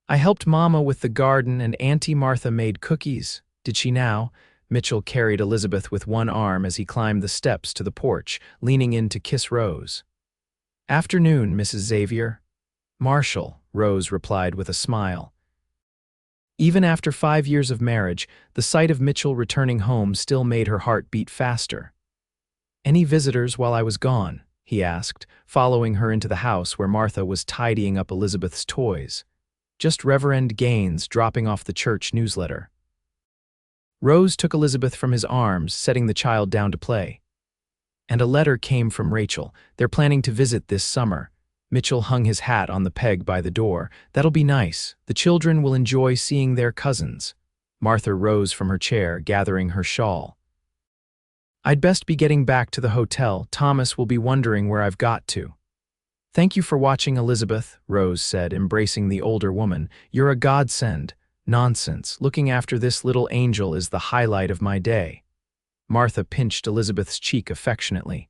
I helped Mama with the garden and Auntie Martha made cookies. Did she now? Mitchell carried Elizabeth with one arm as he climbed the steps to the porch, leaning in to kiss Rose. Afternoon, Mrs. Xavier. Marshal, Rose replied with a smile. Even after 5 years of marriage, the sight of Mitchell returning home still made her heart beat faster. Any visitors while I was gone? He asked, following her into the house where Martha was tidying up Elizabeth's toys. Just Reverend Gaines dropping off the church newsletter. Rose took Elizabeth from his arms, setting the child down to play. And a letter came from Rachel. They're planning to visit this summer. Mitchell hung his hat on the peg by the door. That'll be nice. The children will enjoy seeing their cousins. Martha rose from her chair, gathering her shawl. I'd best be getting back to the hotel. Thomas will be wondering where I've got to. Thank you for watching, Elizabeth, Rose said, embracing the older woman. You're a godsend. Nonsense. Looking after this little angel is the highlight of my day. Martha pinched Elizabeth's cheek affectionately.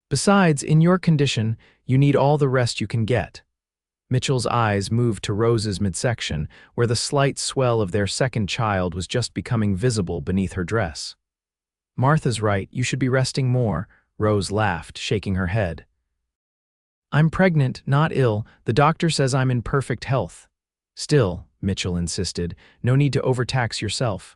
Besides, in your condition, you need all the rest you can get. Mitchell's eyes moved to Rose's midsection, where the slight swell of their second child was just becoming visible beneath her dress. Martha's right, you should be resting more, Rose laughed, shaking her head. I'm pregnant, not ill. The doctor says I'm in perfect health. Still, Mitchell insisted, no need to overtax yourself.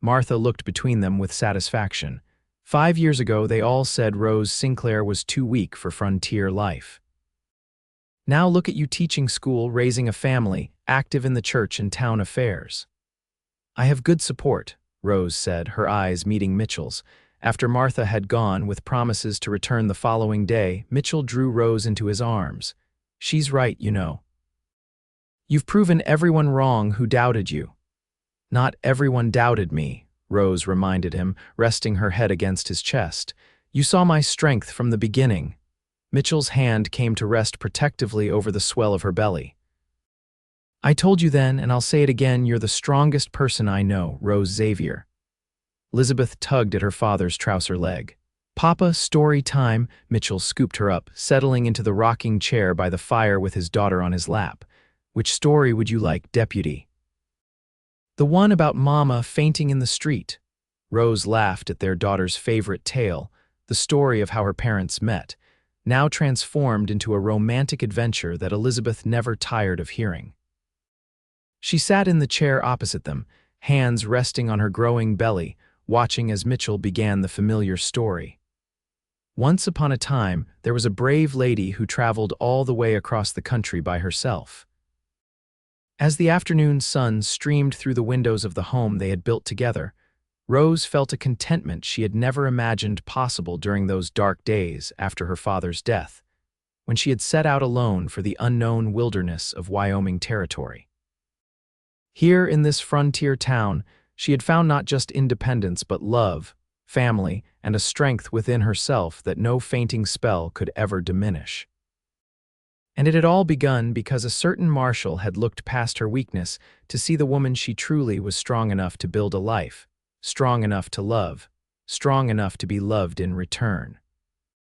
Martha looked between them with satisfaction. 5 years ago, they all said Rose Sinclair was too weak for frontier life. Now look at you teaching school, raising a family, active in the church and town affairs. I have good support, Rose said, her eyes meeting Mitchell's. After Martha had gone with promises to return the following day, Mitchell drew Rose into his arms. She's right, you know. You've proven everyone wrong who doubted you. Not everyone doubted me, Rose reminded him, resting her head against his chest. You saw my strength from the beginning. Mitchell's hand came to rest protectively over the swell of her belly. I told you then, and I'll say it again, you're the strongest person I know, Rose Xavier. Elizabeth tugged at her father's trouser leg. Papa, story time, Mitchell scooped her up, settling into the rocking chair by the fire with his daughter on his lap. Which story would you like, Deputy? The one about Mama fainting in the street. Rose laughed at their daughter's favorite tale, the story of how her parents met, now transformed into a romantic adventure that Elizabeth never tired of hearing. She sat in the chair opposite them, hands resting on her growing belly, watching as Mitchell began the familiar story. Once upon a time, there was a brave lady who traveled all the way across the country by herself. As the afternoon sun streamed through the windows of the home they had built together, Rose felt a contentment she had never imagined possible during those dark days after her father's death, when she had set out alone for the unknown wilderness of Wyoming territory. Here in this frontier town, she had found not just independence but love, family, and a strength within herself that no fainting spell could ever diminish. And it had all begun because a certain marshal had looked past her weakness to see the woman she truly was strong enough to build a life, strong enough to love, strong enough to be loved in return.